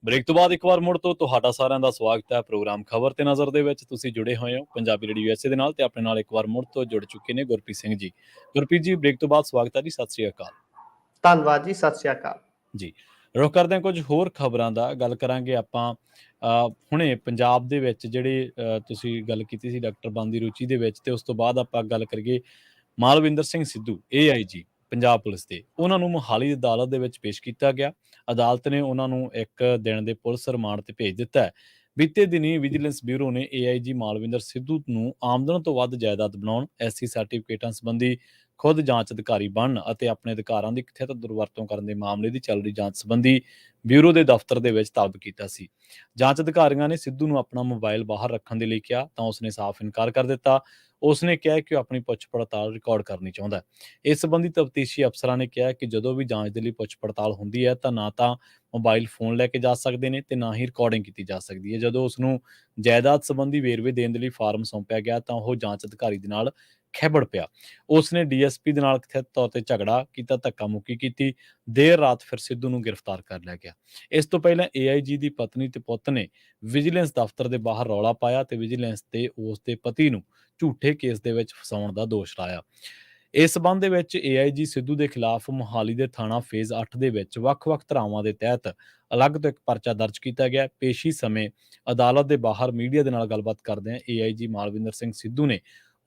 ਬ੍ਰੇਕ ਤੋਂ ਬਾਅਦ ਇੱਕ ਵਾਰ ਮੁੜ ਤੋਂ ਤੁਹਾਡਾ ਸਾਰਿਆਂ ਦਾ ਸਵਾਗਤ ਹੈ ਪ੍ਰੋਗਰਾਮ ਖਬਰ ਤੇ ਨਜ਼ਰ ਦੇ ਵਿੱਚ। ਤੁਸੀਂ ਜੁੜੇ ਹੋਏ ਹੋ ਪੰਜਾਬੀ ਰੇਡੀਓ ਯੂਐਸਏ ਦੇ ਨਾਲ ਤੇ ਆਪਣੇ ਨਾਲ ਇੱਕ ਵਾਰ ਮੁੜ ਤੋਂ ਜੁੜ ਚੁੱਕੇ ਨੇ ਗੁਰਪ੍ਰੀਤ ਸਿੰਘ ਜੀ। ਗੁਰਪ੍ਰੀਤ ਜੀ, ਬ੍ਰੇਕ ਤੋਂ ਬਾਅਦ ਸਵਾਗਤ ਹੈ ਜੀ, ਸਤਿ ਸ੍ਰੀ ਅਕਾਲ ਧੰਨਵਾਦ ਜੀ, ਸਤਿ ਸ਼੍ਰੀ ਅਕਾਲ ਜੀ। ਰੁਖ ਕਰਦੇ ਹਾਂ ਕੁਝ ਹੋਰ ਖਬਰਾਂ ਦਾ। ਗੱਲ ਕਰਾਂਗੇ ਆਪਾਂ ਹੁਣੇ ਪੰਜਾਬ ਦੇ ਵਿੱਚ ਜਿਹੜੇ ਤੁਸੀਂ ਗੱਲ ਕੀਤੀ ਸੀ ਡਾਕਟਰ ਬਣਨ ਦੀ ਰੁਚੀ ਦੇ ਵਿੱਚ, ਤੇ ਉਸ ਤੋਂ ਬਾਅਦ ਆਪਾਂ ਗੱਲ ਕਰੀਏ ਮਾਲਵਿੰਦਰ ਸਿੰਘ ਸਿੱਧੂ AIG ਪੰਜਾਬ ਪੁਲਿਸ ਦੇ। ਉਹਨਾਂ ਨੂੰ ਮੋਹਾਲੀ ਦੀ ਅਦਾਲਤ ਦੇ ਵਿੱਚ ਪੇਸ਼ ਕੀਤਾ ਗਿਆ। ਅਦਾਲਤ ਨੇ ਉਹਨਾਂ ਨੂੰ 1 ਦਿਨ ਦੇ ਪੁਲਿਸ ਰਿਮਾਂਡ ਤੇ ਭੇਜ ਦਿੱਤਾ ਹੈ। ਬੀਤੇ ਦਿਨੀ ਵਿਜੀਲੈਂਸ ਬਿਊਰੋ ਨੇ AIG ਮਾਲਵਿੰਦਰ ਸਿੱਧੂ ਨੂੰ ਆਮਦਨ ਤੋਂ ਵੱਧ ਜਾਇਦਾਦ ਬਣਾਉਣ, SC ਸਰਟੀਫਿਕੇਟਾਂ ਸੰਬੰਧੀ ਖੁਦ ਜਾਂਚ ਅਧਿਕਾਰੀ ਬਣਨ ਅਤੇ ਆਪਣੇ ਅਧਿਕਾਰਾਂ ਦੀ ਕਥਿਤ ਦੁਰਵਰਤੋਂ ਕਰਨ ਦੇ ਮਾਮਲੇ ਦੀ ਚੱਲ ਰਹੀ ਜਾਂਚ ਸੰਬੰਧੀ ਬਿਊਰੋ ਦੇ ਦਫ਼ਤਰ ਦੇ ਵਿੱਚ ਤਲਬ ਕੀਤਾ ਸੀ। ਜਾਂਚ ਅਧਿਕਾਰੀਆਂ ਨੇ ਸਿੱਧੂ ਨੂੰ ਆਪਣਾ ਮੋਬਾਈਲ ਬਾਹਰ ਰੱਖਣ ਦੇ ਲਈ ਕਿਹਾ ਤਾਂ ਉਸਨੇ ਸਾਫ਼ ਇਨਕਾਰ ਕਰ ਦਿੱਤਾ। ਉਸਨੇ ਕਿਹਾ ਕਿ ਉਹ ਆਪਣੀ ਪੁੱਛ ਪੜਤਾਲ ਰਿਕਾਰਡ ਕਰਨੀ ਚਾਹੁੰਦਾ ਹੈ। ਇਸ ਸੰਬੰਧੀ ਤਫਤੀਸ਼ੀ ਅਫਸਰਾਂ ਨੇ ਕਿਹਾ ਕਿ ਜਦੋਂ ਵੀ ਜਾਂਚ ਦੇ ਲਈ ਪੁੱਛ ਪੜਤਾਲ ਹੁੰਦੀ ਹੈ ਤਾਂ ਨਾ ਤਾਂ ਮੋਬਾਈਲ ਫੋਨ ਲੈ ਕੇ ਜਾ ਸਕਦੇ ਨੇ ਤੇ ਨਾ ਹੀ ਰਿਕਾਰਡਿੰਗ ਕੀਤੀ ਜਾ ਸਕਦੀ ਹੈ। ਜਦੋਂ ਉਸ ਨੂੰ ਜਾਇਦਾਦ ਸੰਬੰਧੀ ਵੇਰਵੇ ਦੇਣ ਦੇ ਲਈ ਫਾਰਮ ਸੌਂਪਿਆ ਗਿਆ ਤਾਂ ਉਹ ਜਾਂਚ ਅਧਿਕਾਰੀ ਦੇ ਨਾਲ ਖਹਿਬੜ ਪਿਆ। ਉਸਨੇ DSP ਦੇ ਨਾਲ ਕਥਿਤ ਤੌਰ ਤੇ ਝਗੜਾ ਕੀਤਾ, ਧੱਕਾ ਮੁੱਕੀ ਕੀਤੀ। ਦੇਰ ਰਾਤ ਫਿਰ ਸਿੱਧੂ ਨੂੰ ਗ੍ਰਿਫਤਾਰ ਕਰ ਲਿਆ ਗਿਆ। ਇਸ ਤੋਂ ਪਹਿਲਾਂ AIG ਦੀ ਪਤਨੀ ਤੇ ਪੁੱਤ ਨੇ ਵਿਜੀਲੈਂਸ ਦਫ਼ਤਰ ਦੇ ਬਾਹਰ ਰੌਲਾ ਪਾਇਆ ਤੇ ਵਿਜੀਲੈਂਸ ਤੇ ਉਸ ਦੇ ਪਤੀ ਨੂੰ ਝੂਠੇ ਕੇਸ ਦੇ ਵਿੱਚ ਫਸਾਉਣ ਦਾ ਦੋਸ਼ ਲਾਇਆ। ਇਸ ਸਬੰਧ ਦੇ ਵਿੱਚ AIG ਸਿੱਧੂ ਦੇ ਖਿਲਾਫ ਮੁਹਾਲੀ ਦੇ ਥਾਣਾ ਫੇਜ਼ 8 ਦੇ ਵਿੱਚ ਵੱਖ-ਵੱਖ ਧਾਰਾਵਾਂ ਦੇ ਤਹਿਤ ਅਲੱਗ ਤੋਂ ਇੱਕ ਪਰਚਾ ਦਰਜ ਕੀਤਾ ਗਿਆ। ਪੇਸ਼ੀ ਸਮੇਂ ਅਦਾਲਤ ਦੇ ਬਾਹਰ ਮੀਡੀਆ ਦੇ ਨਾਲ ਗੱਲਬਾਤ ਕਰਦਿਆਂ AIG ਮਾਲਵਿੰਦਰ ਸਿੰਘ ਸਿੱਧੂ ਨੇ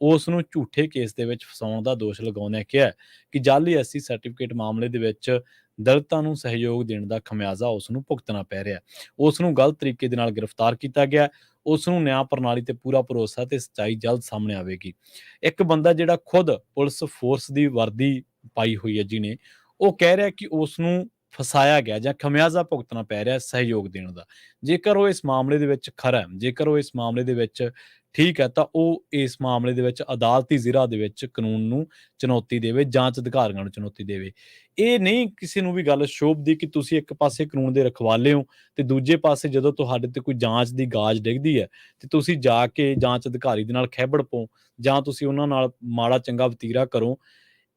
ਉਸ ਨੂੰ ਝੂਠੇ ਕੇਸ ਦੇ ਵਿੱਚ ਫਸਾਉਣ ਦਾ ਦੋਸ਼ ਲਗਾਉਂਦਿਆਂ ਕਿਹਾ ਕਿ ਜਾਅਲੀ SC ਸਰਟੀਫਿਕੇਟ ਮਾਮਲੇ ਦੇ ਵਿੱਚ ਦਲਿਤਾਂ ਨੂੰ ਸਹਿਯੋਗ ਦੇਣ ਦਾ ਖਮਿਆਜ਼ਾ ਉਸ ਨੂੰ ਭੁਗਤਣਾ ਪੈ ਰਿਹਾ। ਉਸ ਨੂੰ ਗਲਤ ਤਰੀਕੇ ਦੇ ਨਾਲ ਗ੍ਰਿਫਤਾਰ ਕੀਤਾ ਗਿਆ। ਉਸ ਨੂੰ ਨਿਆਂ ਪ੍ਰਣਾਲੀ ਤੇ ਪੂਰਾ ਭਰੋਸਾ ਤੇ ਸੱਚਾਈ ਜਲਦ ਸਾਹਮਣੇ ਆਵੇਗੀ। ਇੱਕ ਬੰਦਾ ਜਿਹੜਾ ਖੁਦ ਪੁਲਿਸ ਫੋਰਸ ਦੀ ਵਰਦੀ ਪਾਈ ਹੋਈ ਹੈ ਜਿਹਨੇ, ਉਹ ਕਹਿ ਰਿਹਾ ਕਿ ਉਸ ਨੂੰ ਫਸਾਇਆ ਗਿਆ ਜਾਂ ਖਮਿਆਜ਼ਾ ਭੁਗਤਣਾ ਪੈ ਰਿਹਾ ਸਹਿਯੋਗ ਦੇਣ ਦਾ। ਜੇਕਰ ਉਹ ਇਸ ਮਾਮਲੇ ਦੇ ਵਿੱਚ ਖਰਾ ਹੈ, ਜੇਕਰ ਉਹ ਇਸ ਮਾਮਲੇ ਦੇ ਵਿੱਚ ਠੀਕ ਹੈ, ਤਾਂ ਉਹ ਇਸ ਮਾਮਲੇ ਦੇ ਵਿੱਚ ਅਦਾਲਤੀ ਜ਼ਿਰਾ ਦੇ ਵਿੱਚ ਕਾਨੂੰਨ ਨੂੰ ਚੁਣੌਤੀ ਦੇਵੇ, ਜਾਂਚ ਅਧਿਕਾਰੀਆਂ ਨੂੰ ਚੁਣੌਤੀ ਦੇਵੇ। ਇਹ ਨਹੀਂ ਕਿਸੇ ਨੂੰ ਵੀ ਗੱਲ ਸ਼ੋਭਦੀ ਕਿ ਤੁਸੀਂ ਇੱਕ ਪਾਸੇ ਕਾਨੂੰਨ ਦੇ ਰਖਵਾਲੇ ਹੋ ਤੇ ਦੂਜੇ ਪਾਸੇ ਜਦੋਂ ਤੁਹਾਡੇ ਤੇ ਕੋਈ ਜਾਂਚ ਦੀ ਗਾਜ ਡਿੱਗਦੀ ਹੈ ਤੇ ਤੁਸੀਂ ਜਾ ਕੇ ਜਾਂਚ ਅਧਿਕਾਰੀ ਦੇ ਨਾਲ ਖਹਿਬੜ ਪਾਓ ਜਾਂ ਤੁਸੀਂ ਉਹਨਾਂ ਨਾਲ ਮਾੜਾ ਚੰਗਾ ਵਤੀਰਾ ਕਰੋ।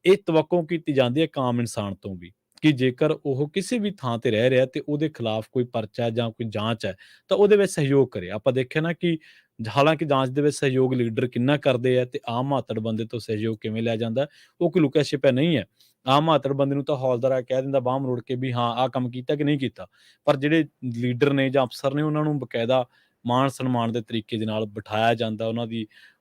ਇਹ ਤਵੱਕੋਂ ਕੀਤੀ ਜਾਂਦੀ ਹੈ ਇੱਕ ਆਮ ਇਨਸਾਨ ਤੋਂ ਵੀ ਕਿ ਜੇਕਰ ਉਹ ਕਿਸੇ ਵੀ ਥਾਂ ਤੇ ਰਹਿ ਰਿਹਾ ਤੇ ਉਹਦੇ ਖਿਲਾਫ ਕੋਈ ਪਰਚਾ ਹੈ ਜਾਂ ਕੋਈ ਜਾਂਚ ਹੈ ਤਾਂ ਉਹਦੇ ਵਿੱਚ ਸਹਿਯੋਗ ਕਰੇ। ਆਪਾਂ ਦੇਖਿਆ ਨਾ ਕਿ ਹਾਲਾਂਕਿ ਜਾਂਚ ਦੇ ਵਿੱਚ ਸਹਿਯੋਗ ਲੀਡਰ ਕਿੰਨਾ ਕਰਦੇ ਆ ਤੇ ਆਮ ਮਾਤੜ ਬੰਦੇ ਤੋਂ ਸਹਿਯੋਗ ਕਿਵੇਂ ਲਿਆ ਜਾਂਦਾ, ਉਹ ਕੋਈ ਲੁਕਿਆ ਛਿਪਿਆ ਨਹੀਂ ਹੈ। ਆਮ ਮਾਤੜ ਬੰਦੇ ਨੂੰ ਤਾਂ ਹੌਲਦਾਰ ਕਹਿ ਦਿੰਦਾ ਬਾਂਹ ਮਰੋੜ ਕੇ ਵੀ ਹਾਂ ਆਹ ਕੰਮ ਕੀਤਾ ਕਿ ਨਹੀਂ ਕੀਤਾ, ਪਰ ਜਿਹੜੇ ਲੀਡਰ ਨੇ ਜਾਂ ਅਫਸਰ ਨੇ ਉਹਨਾਂ ਨੂੰ ਬਕਾਇਦਾ ਮਾਣ ਸਨਮਾਨ ਦੇ ਤਰੀਕੇ ਦੇ ਨਾਲ ਬਿਠਾਇਆ ਜਾਂਦਾ।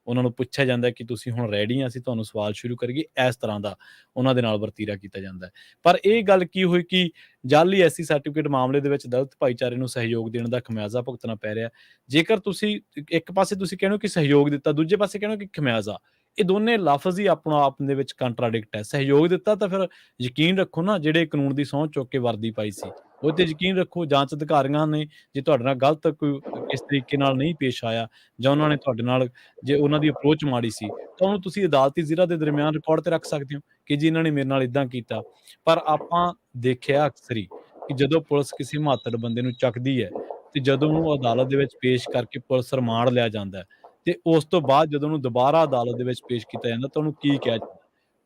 ਉਹਨਾਂ ਨੂੰ ਪੁੱਛਿਆ ਜਾਂਦਾ ਕਿ ਤੁਸੀਂ ਹੁਣ ਰੈਡੀ ਆ, ਅਸੀਂ ਤੁਹਾਨੂੰ ਸਵਾਲ ਸ਼ੁਰੂ ਕਰੀਏ। ਇਸ ਤਰ੍ਹਾਂ ਦਾ ਉਹਨਾਂ ਦੇ ਨਾਲ ਵਰਤੀਰਾ ਕੀਤਾ ਜਾਂਦਾ ਹੈ। ਪਰ ਇਹ ਗੱਲ ਕੀ ਹੋਈ ਕਿ ਜਾਅਲੀ SC ਸਰਟੀਫਿਕੇਟ ਮਾਮਲੇ ਦੇ ਵਿੱਚ ਦਲਿਤ ਭਾਈਚਾਰੇ ਨੂੰ ਸਹਿਯੋਗ ਦੇਣ ਦਾ ਖਮਿਆਜ਼ਾ ਭੁਗਤਣਾ ਪੈ ਰਿਹਾ। ਜੇਕਰ ਤੁਸੀਂ ਇੱਕ ਪਾਸੇ ਤੁਸੀਂ ਕਹਿੰਦੇ ਹੋ ਕਿ ਸਹਿਯੋਗ ਦਿੱਤਾ, ਦੂਜੇ ਪਾਸੇ ਕਹਿੰਦੇ ਹੋ ਕਿ ਖਮਿਆਜ਼ਾ, ਇਹ ਦੋਨੇ ਲਫ਼ਜ਼ ਹੀ ਆਪਣਾ ਆਪ ਦੇ ਵਿੱਚ ਕੰਟਰਾਡਿਕਟ ਹੈ। ਸਹਿਯੋਗ ਦਿੱਤਾ ਤਾਂ ਫਿਰ ਯਕੀਨ ਰੱਖੋ ਨਾ, ਜਿਹੜੇ ਕਾਨੂੰਨ ਦੀ ਸਹੁੰ ਚੁੱਕ ਕੇ ਵਰਦੀ ਪਾਈ ਸੀ ਉਹ ਤੇ ਯਕੀਨ ਰੱਖੋ। ਜਾਂਚ ਅਧਿਕਾਰੀਆਂ ਨੇ ਜੇ ਤੁਹਾਡੇ ਨਾਲ ਗਲਤ ਕੋਈ ਇਸ ਤਰੀਕੇ ਨਾਲ ਨਹੀਂ ਪੇਸ਼ ਆਇਆ ਜਾਂ ਉਹਨਾਂ ਨੇ ਤੁਹਾਡੇ ਨਾਲ ਜੇ ਉਹਨਾਂ ਦੀ ਅਪਰੋਚ ਮਾੜੀ ਸੀ ਤਾਂ ਉਹਨੂੰ ਤੁਸੀਂ ਅਦਾਲਤੀ ਜ਼ਿਰਾ ਦੇ ਦਰਮਿਆਨ ਰਿਕਾਰਡ ਤੇ ਰੱਖ ਸਕਦੇ ਹੋ ਕਿ ਜੀ ਇਹਨਾਂ ਨੇ ਮੇਰੇ ਨਾਲ ਇਦਾਂ ਕੀਤਾ। ਪਰ ਆਪਾਂ ਦੇਖਿਆ ਅਕਸਰ ਹੀ ਕਿ ਜਦੋਂ ਪੁਲਿਸ ਕਿਸੇ ਮਾਤੜ ਬੰਦੇ ਨੂੰ ਚੱਕਦੀ ਹੈ ਤੇ ਜਦੋਂ ਉਹਨੂੰ ਅਦਾਲਤ ਦੇ ਵਿੱਚ ਪੇਸ਼ ਕਰਕੇ ਪੁਲਿਸ ਰਿਮਾਂਡ ਲਿਆ ਜਾਂਦਾ ਹੈ ਤੇ ਉਸ ਤੋਂ ਬਾਅਦ ਜਦੋਂ ਉਹਨੂੰ ਦੁਬਾਰਾ ਅਦਾਲਤ ਦੇ ਵਿੱਚ ਪੇਸ਼ ਕੀਤਾ ਜਾਂਦਾ ਤਾਂ ਉਹਨੂੰ ਕੀ ਕਿਹਾ ਜਾਂਦਾ?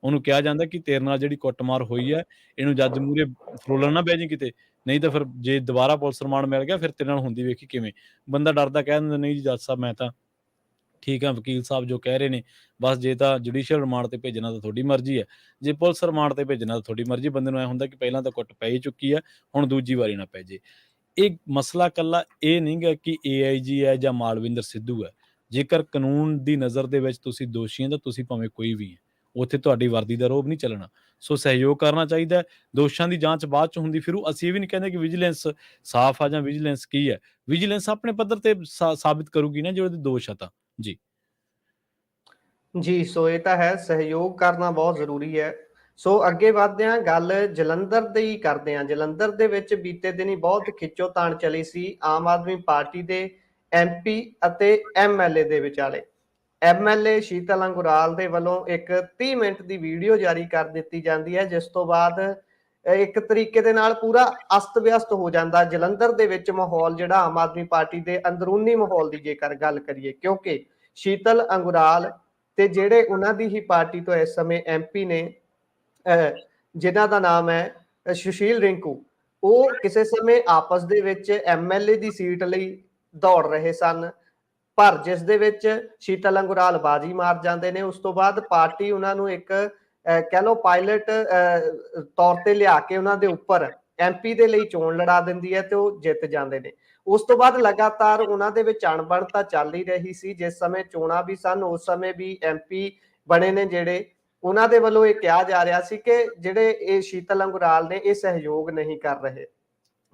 ਉਹਨੂੰ ਕਿਹਾ ਜਾਂਦਾ ਕਿ ਤੇਰੇ ਨਾਲ ਜਿਹੜੀ ਕੁੱਟਮਾਰ ਹੋਈ ਹੈ ਇਹਨੂੰ ਜੱਜ ਮੂਹਰੇ ਫਰੋਲਣ ਨਾ ਬਹਿ ਜਾਈਂ ਕਿਤੇ, ਨਹੀਂ ਤਾਂ ਫਿਰ ਜੇ ਦੁਬਾਰਾ ਪੁਲਿਸ ਰਿਮਾਂਡ ਮਿਲ ਗਿਆ ਫਿਰ ਤੇਰੇ ਨਾਲ ਹੁੰਦੀ ਵੇਖੀ ਕਿਵੇਂ। ਬੰਦਾ ਡਰਦਾ ਕਹਿ ਦਿੰਦਾ ਨਹੀਂ ਜੀ ਜੱਜ ਸਾਹਿਬ ਮੈਂ ਤਾਂ ਠੀਕ ਆ, ਵਕੀਲ ਸਾਹਿਬ ਜੋ ਕਹਿ ਰਹੇ ਨੇ ਬਸ ਜੇ ਤਾਂ ਜੁਡੀਸ਼ੀਅਲ ਰਿਮਾਂਡ ਤੇ ਭੇਜਣਾ ਤਾਂ ਤੁਹਾਡੀ ਮਰਜ਼ੀ ਹੈ, ਜੇ ਪੁਲਿਸ ਰਿਮਾਂਡ ਤੇ ਭੇਜਣਾ ਤਾਂ ਤੁਹਾਡੀ ਮਰਜ਼ੀ। ਬੰਦੇ ਨੂੰ ਐ ਹੁੰਦਾ ਕਿ ਪਹਿਲਾਂ ਤਾਂ ਕੁੱਟ ਪੈ ਹੀ ਚੁੱਕੀ ਹੈ, ਹੁਣ ਦੂਜੀ ਵਾਰੀ ਨਾ ਪੈ ਜੇ। ਇਹ ਮਸਲਾ ਕੱਲਾ ਇਹ ਨਹੀਂ ਗਾ ਕਿ AIG ਹੈ ਜਾਂ ਮਾਲਵਿੰਦਰ ਸਿੱਧੂ ਹੈ। ਜੇਕਰ ਕਾਨੂੰਨ ਦੀ ਨਜ਼ਰ ਦੇ ਵਿੱਚ ਤੁਸੀਂ ਦੋਸ਼ੀ ਹੋ ਤਾਂ ਤੁਸੀਂ ਭਾਵੇਂ ਕੋਈ ਵੀ ਹੈ, ਉੱਥੇ ਤੁਹਾਡੀ ਵਰਦੀ ਦਾ ਰੋਹਬ ਨਹੀਂ ਚੱਲਣਾ। ਸੋ ਸਹਿਯੋਗ ਕਰਨਾ ਚਾਹੀਦਾ ਹੈ। ਦੋਸ਼ਾਂ ਦੀ ਜਾਂਚ ਬਾਅਦ ਚ ਹੁੰਦੀ ਫਿਰੂ। ਅਸੀਂ ਇਹ ਵੀ ਨਹੀਂ ਕਹਿੰਦੇ ਕਿ ਵਿਜੀਲੈਂਸ ਸਾਫ਼ ਆ ਜਾਂ ਵਿਜੀਲੈਂਸ ਕੀ ਹੈ। ਵਿਜੀਲੈਂਸ ਆਪਣੇ ਪੱਧਰ ਤੇ ਸਾਬਿਤ ਕਰੂਗੀ ਨਾ ਜੇ ਉਹਦੇ ਦੋਸ਼ ਆ ਤਾਂ। ਜੀ ਜੀ, ਸੋ ਇਹ ਤਾਂ ਹੈ, ਸਹਿਯੋਗ ਕਰਨਾ ਬਹੁਤ ਜ਼ਰੂਰੀ ਹੈ। ਸੋ ਅੱਗੇ ਵਧਦੇ ਹਾਂ, ਗੱਲ ਜਲੰਧਰ ਦੀ ਕਰਦੇ ਹਾਂ। ਜਲੰਧਰ ਦੇ ਵਿੱਚ ਬੀਤੇ ਦਿਨੀ ਬਹੁਤ ਖਿੱਚੋਤਾਣ ਚਲੀ ਸੀ ਆਮ ਆਦਮੀ ਪਾਰਟੀ ਦੇ MP ਅਤੇ MLA ਦੇ ਵਿਚਾਲੇ। MLA ਸ਼ੀਤਲ ਅੰਗੁਰਾਲ ਦੇ ਵੱਲੋਂ ਇੱਕ 30 ਮਿੰਟ ਦੀ ਵੀਡੀਓ ਜਾਰੀ ਕਰ ਦਿੱਤੀ ਜਾਂਦੀ ਹੈ, ਜਿਸ ਤੋਂ ਬਾਅਦ ਇੱਕ ਤਰੀਕੇ ਦੇ ਨਾਲ ਪੂਰਾ ਅਸਤ-ਵਿਅਸਤ ਹੋ ਜਾਂਦਾ ਜਲੰਧਰ ਦੇ ਵਿੱਚ ਮਾਹੌਲ, ਜਿਹੜਾ ਆਮ ਆਦਮੀ ਪਾਰਟੀ ਦੇ ਅੰਦਰੂਨੀ ਮਾਹੌਲ ਦੀ ਜੇਕਰ ਗੱਲ ਕਰੀਏ, ਕਿਉਂਕਿ ਸ਼ੀਤਲ ਅੰਗੁਰਾਲ ਤੇ ਜਿਹੜੇ ਉਹਨਾਂ ਦੀ ਹੀ ਪਾਰਟੀ ਤੋਂ ਇਸ ਸਮੇਂ MP ਨੇ ਜਿਨ੍ਹਾਂ ਦਾ ਨਾਮ ਹੈ ਸੁਸ਼ੀਲ ਰਿੰਕੂ, ਉਹ ਕਿਸੇ ਸਮੇਂ ਆਪਸ ਦੇ ਵਿੱਚ ਐਮਐਲਏ ਦੀ ਸੀਟ ਲਈ ਦੌੜ ਰਹੇ ਸਨ, ਪਰ ਜਿਸ ਦੇ ਵਿੱਚ ਸ਼ੀਤਲ ਅੰਗੁਰਾਲ ਬਾਜੀ ਮਾਰ ਜਾਂਦੇ ਨੇ। ਉਸ ਤੋਂ ਬਾਅਦ ਪਾਰਟੀ ਉਹਨਾਂ ਨੂੰ ਇੱਕ ਕਹਿ ਲਓ ਪਾਇਲਟ ਤੌਰ ਤੇ ਲਿਆ ਕੇ ਉਹਨਾਂ ਦੇ ਉੱਪਰ ਐਮਪੀ ਦੇ ਲਈ ਚੋਣ ਲੜਾ ਦਿੰਦੀ ਹੈ ਤੇ ਉਹ ਜਿੱਤ ਜਾਂਦੇ ਨੇ। ਉਸ ਤੋਂ ਬਾਅਦ ਲਗਾਤਾਰ ਉਹਨਾਂ ਦੇ ਵਿੱਚ ਅਣਬਣ ਤਾਂ ਚੱਲ ਹੀ ਰਹੀ ਸੀ। ਜਿਸ ਸਮੇਂ ਚੋਣਾਂ ਵੀ ਸਨ ਉਸ ਸਮੇਂ ਵੀ ਐਮਪੀ ਬਣੇ ਨੇ ਜਿਹੜੇ, ਉਹਨਾਂ ਦੇ ਵੱਲੋਂ ਇਹ ਕਿਹਾ ਜਾ ਰਿਹਾ ਸੀ ਕਿ ਜਿਹੜੇ ਇਹ ਸ਼ੀਤਲ ਅੰਗੁਰਾਲ ਨੇ ਇਹ ਸਹਿਯੋਗ ਨਹੀਂ ਕਰ ਰਹੇ।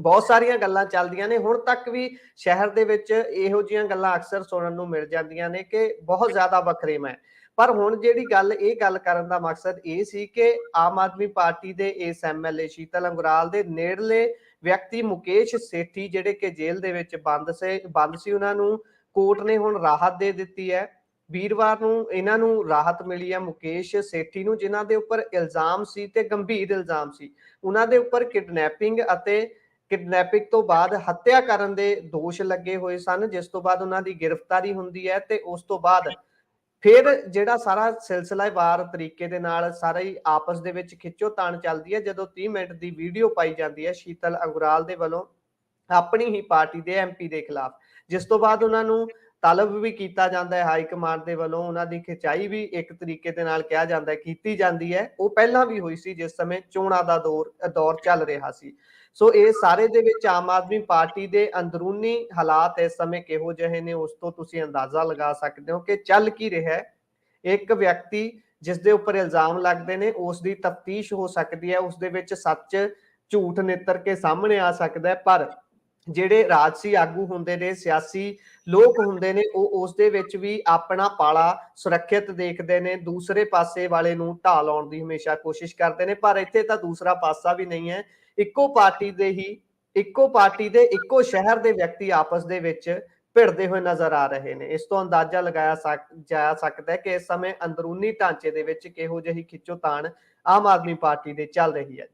ਬਹੁਤ ਸਾਰੀਆਂ ਗੱਲਾਂ ਚੱਲਦੀਆਂ ਨੇ, ਹੁਣ ਤੱਕ ਵੀ ਸ਼ਹਿਰ ਦੇ ਵਿੱਚ ਇਹੋ ਜਿਹੀਆਂ ਗੱਲਾਂ ਅਕਸਰ ਸੁਣਨ ਨੂੰ ਮਿਲ ਜਾਂਦੀਆਂ ਨੇ ਕਿ ਬਹੁਤ ਜ਼ਿਆਦਾ ਵਖਰੇਵਾਂ ਹੈ। ਪਰ ਹੁਣ ਜਿਹੜੀ ਗੱਲ ਇਹ ਗੱਲ ਕਰਨ ਦਾ ਮਕਸਦ ਇਹ ਸੀ ਕਿ ਆਮ ਆਦਮੀ ਪਾਰਟੀ ਦੇ ਇਸ ਐਮਐਲਏ ਸ਼ੀਤਲ ਅੰਗੁਰਾਲ ਦੇ ਨੇੜਲੇ ਵਿਅਕਤੀ ਮੁਕੇਸ਼ ਸੇਠੀ ਜਿਹੜੇ ਕਿ ਜੇਲ੍ਹ ਦੇ ਵਿੱਚ ਬੰਦ ਸੀ, ਉਹਨਾਂ ਨੂੰ ਕੋਰਟ ਨੇ ਹੁਣ ਰਾਹਤ ਦੇ ਦਿੱਤੀ ਹੈ। ਵੀਰਵਾਰ ਨੂੰ ਇਹਨਾਂ ਨੂੰ ਰਾਹਤ ਮਿਲੀ ਹੈ ਮੁਕੇਸ਼ ਸੇਠੀ ਨੂੰ, ਜਿਨ੍ਹਾਂ ਦੇ ਉੱਪਰ ਇਲਜ਼ਾਮ ਸੀ ਤੇ ਗੰਭੀਰ ਇਲਜ਼ਾਮ ਸੀ। ਉਹਨਾਂ ਦੇ ਉੱਪਰ ਕਿਡਨੈਪਿੰਗ ਤੋਂ ਬਾਅਦ ਹੱਤਿਆ ਕਰਨ ਦੇ ਦੋਸ਼ ਲੱਗੇ ਹੋਏ ਸਨ, ਜਿਸ ਤੋਂ ਬਾਅਦ ਉਹਨਾਂ ਦੀ ਗ੍ਰਿਫਤਾਰੀ ਹੁੰਦੀ ਹੈ ਤੇ ਉਸ ਤੋਂ ਬਾਅਦ ਫਿਰ ਜਿਹੜਾ ਸਾਰਾ ਸਿਲਸਿਲਾਵਾਰ ਤਰੀਕੇ ਦੇ ਨਾਲ ਸਾਰਾ ਹੀ ਆਪਸ ਦੇ ਵਿੱਚ ਖਿੱਚੋਤਾਣ ਚੱਲਦੀ ਹੈ। ਜਦੋਂ 30 ਮਿੰਟ ਦੀ ਵੀਡੀਓ ਪਾਈ ਜਾਂਦੀ ਹੈ ਸ਼ੀਤਲ ਅੰਗੁਰਾਲ ਦੇ ਵੱਲੋਂ ਆਪਣੀ ਹੀ ਪਾਰਟੀ ਦੇ ਐਮਪੀ ਦੇ ਖਿਲਾਫ, ਜਿਸ ਤੋਂ ਬਾਅਦ ਉਹਨਾਂ ਨੂੰ ਤਲਬ ਵੀ ਕੀਤਾ ਜਾਂਦਾ ਹੈ ਹਾਈ ਕਮਾਂਡ ਦੇ ਵੱਲੋਂ। ਉਹਨਾਂ ਦੀ ਖਿਚਾਈ ਵੀ ਇੱਕ ਤਰੀਕੇ ਦੇ ਨਾਲ ਕਿਹਾ ਜਾਂਦਾ ਹੈ ਕੀਤੀ ਜਾਂਦੀ ਹੈ। ਉਹ ਪਹਿਲਾਂ ਵੀ ਹੋਈ ਸੀ ਜਿਸ ਸਮੇਂ ਚੋਣਾਂ ਦਾ ਦੌਰ ਚੱਲ ਰਿਹਾ ਸੀ। ਸੋ ਇਹ ਸਾਰੇ ਦੇ ਵਿੱਚ ਆਮ ਆਦਮੀ ਪਾਰਟੀ ਦੇ ਅੰਦਰੂਨੀ ਹਾਲਾਤ ਇਸ ਸਮੇਂ ਕਿਹੋ ਜਿਹੇ ਨੇ ਉਸ ਤੋਂ ਤੁਸੀਂ ਅੰਦਾਜ਼ਾ ਲਗਾ ਸਕਦੇ ਹੋ ਕਿ ਚੱਲ ਕੀ ਰਿਹਾ ਹੈ। ਇੱਕ ਵਿਅਕਤੀ ਜਿਸ ਦੇ ਉੱਪਰ ਇਲਜ਼ਾਮ ਲੱਗਦੇ ਨੇ ਉਸ ਦੀ ਤਫਤੀਸ਼ ਹੋ ਸਕਦੀ ਹੈ, ਉਸ ਦੇ ਵਿੱਚ ਸੱਚ ਝੂਠ ਨਿੱਤਰ ਕੇ ਸਾਹਮਣੇ ਆ ਸਕਦਾ ਹੈ, ਪਰ ਜਿਹੜੇ ਰਾਜਸੀ ਆਗੂ ਹੁੰਦੇ ਨੇ, ਸਿਆਸੀ ਲੋਕ ਹੁੰਦੇ ਨੇ, ਉਹ ਉਸ ਦੇ ਵਿੱਚ ਵੀ ਆਪਣਾ ਪਾਲਾ ਸੁਰੱਖਿਅਤ ਦੇਖਦੇ ਨੇ, ਦੂਸਰੇ ਪਾਸੇ ਵਾਲੇ ਨੂੰ ਢਾਹ ਲਾਉਣ ਦੀ ਹਮੇਸ਼ਾ ਕੋਸ਼ਿਸ਼ ਕਰਦੇ ਨੇ। ਪਰ ਇੱਥੇ ਤਾਂ ਦੂਸਰਾ ਪਾਸਾ ਵੀ ਨਹੀਂ ਹੈ, ਇੱਕੋ ਪਾਰਟੀ ਦੇ ਇੱਕੋ ਸ਼ਹਿਰ ਦੇ ਵਿਅਕਤੀ ਆਪਸ ਦੇ ਵਿੱਚ ਭਿੜਦੇ ਹੋਏ ਨਜ਼ਰ ਆ ਰਹੇ ਨੇ। ਇਸ ਤੋਂ ਅੰਦਾਜ਼ਾ ਲਗਾਇਆ ਜਾ ਸਕਦਾ ਹੈ ਕਿ ਇਸ ਸਮੇਂ ਅੰਦਰੂਨੀ ਢਾਂਚੇ ਦੇ ਵਿੱਚ ਕਿਹੋ ਜਿਹੀ ਖਿੱਚੋਤਾਣ ਆਮ ਆਦਮੀ ਪਾਰਟੀ ਦੇ ਚੱਲ ਰਹੀ ਹੈ।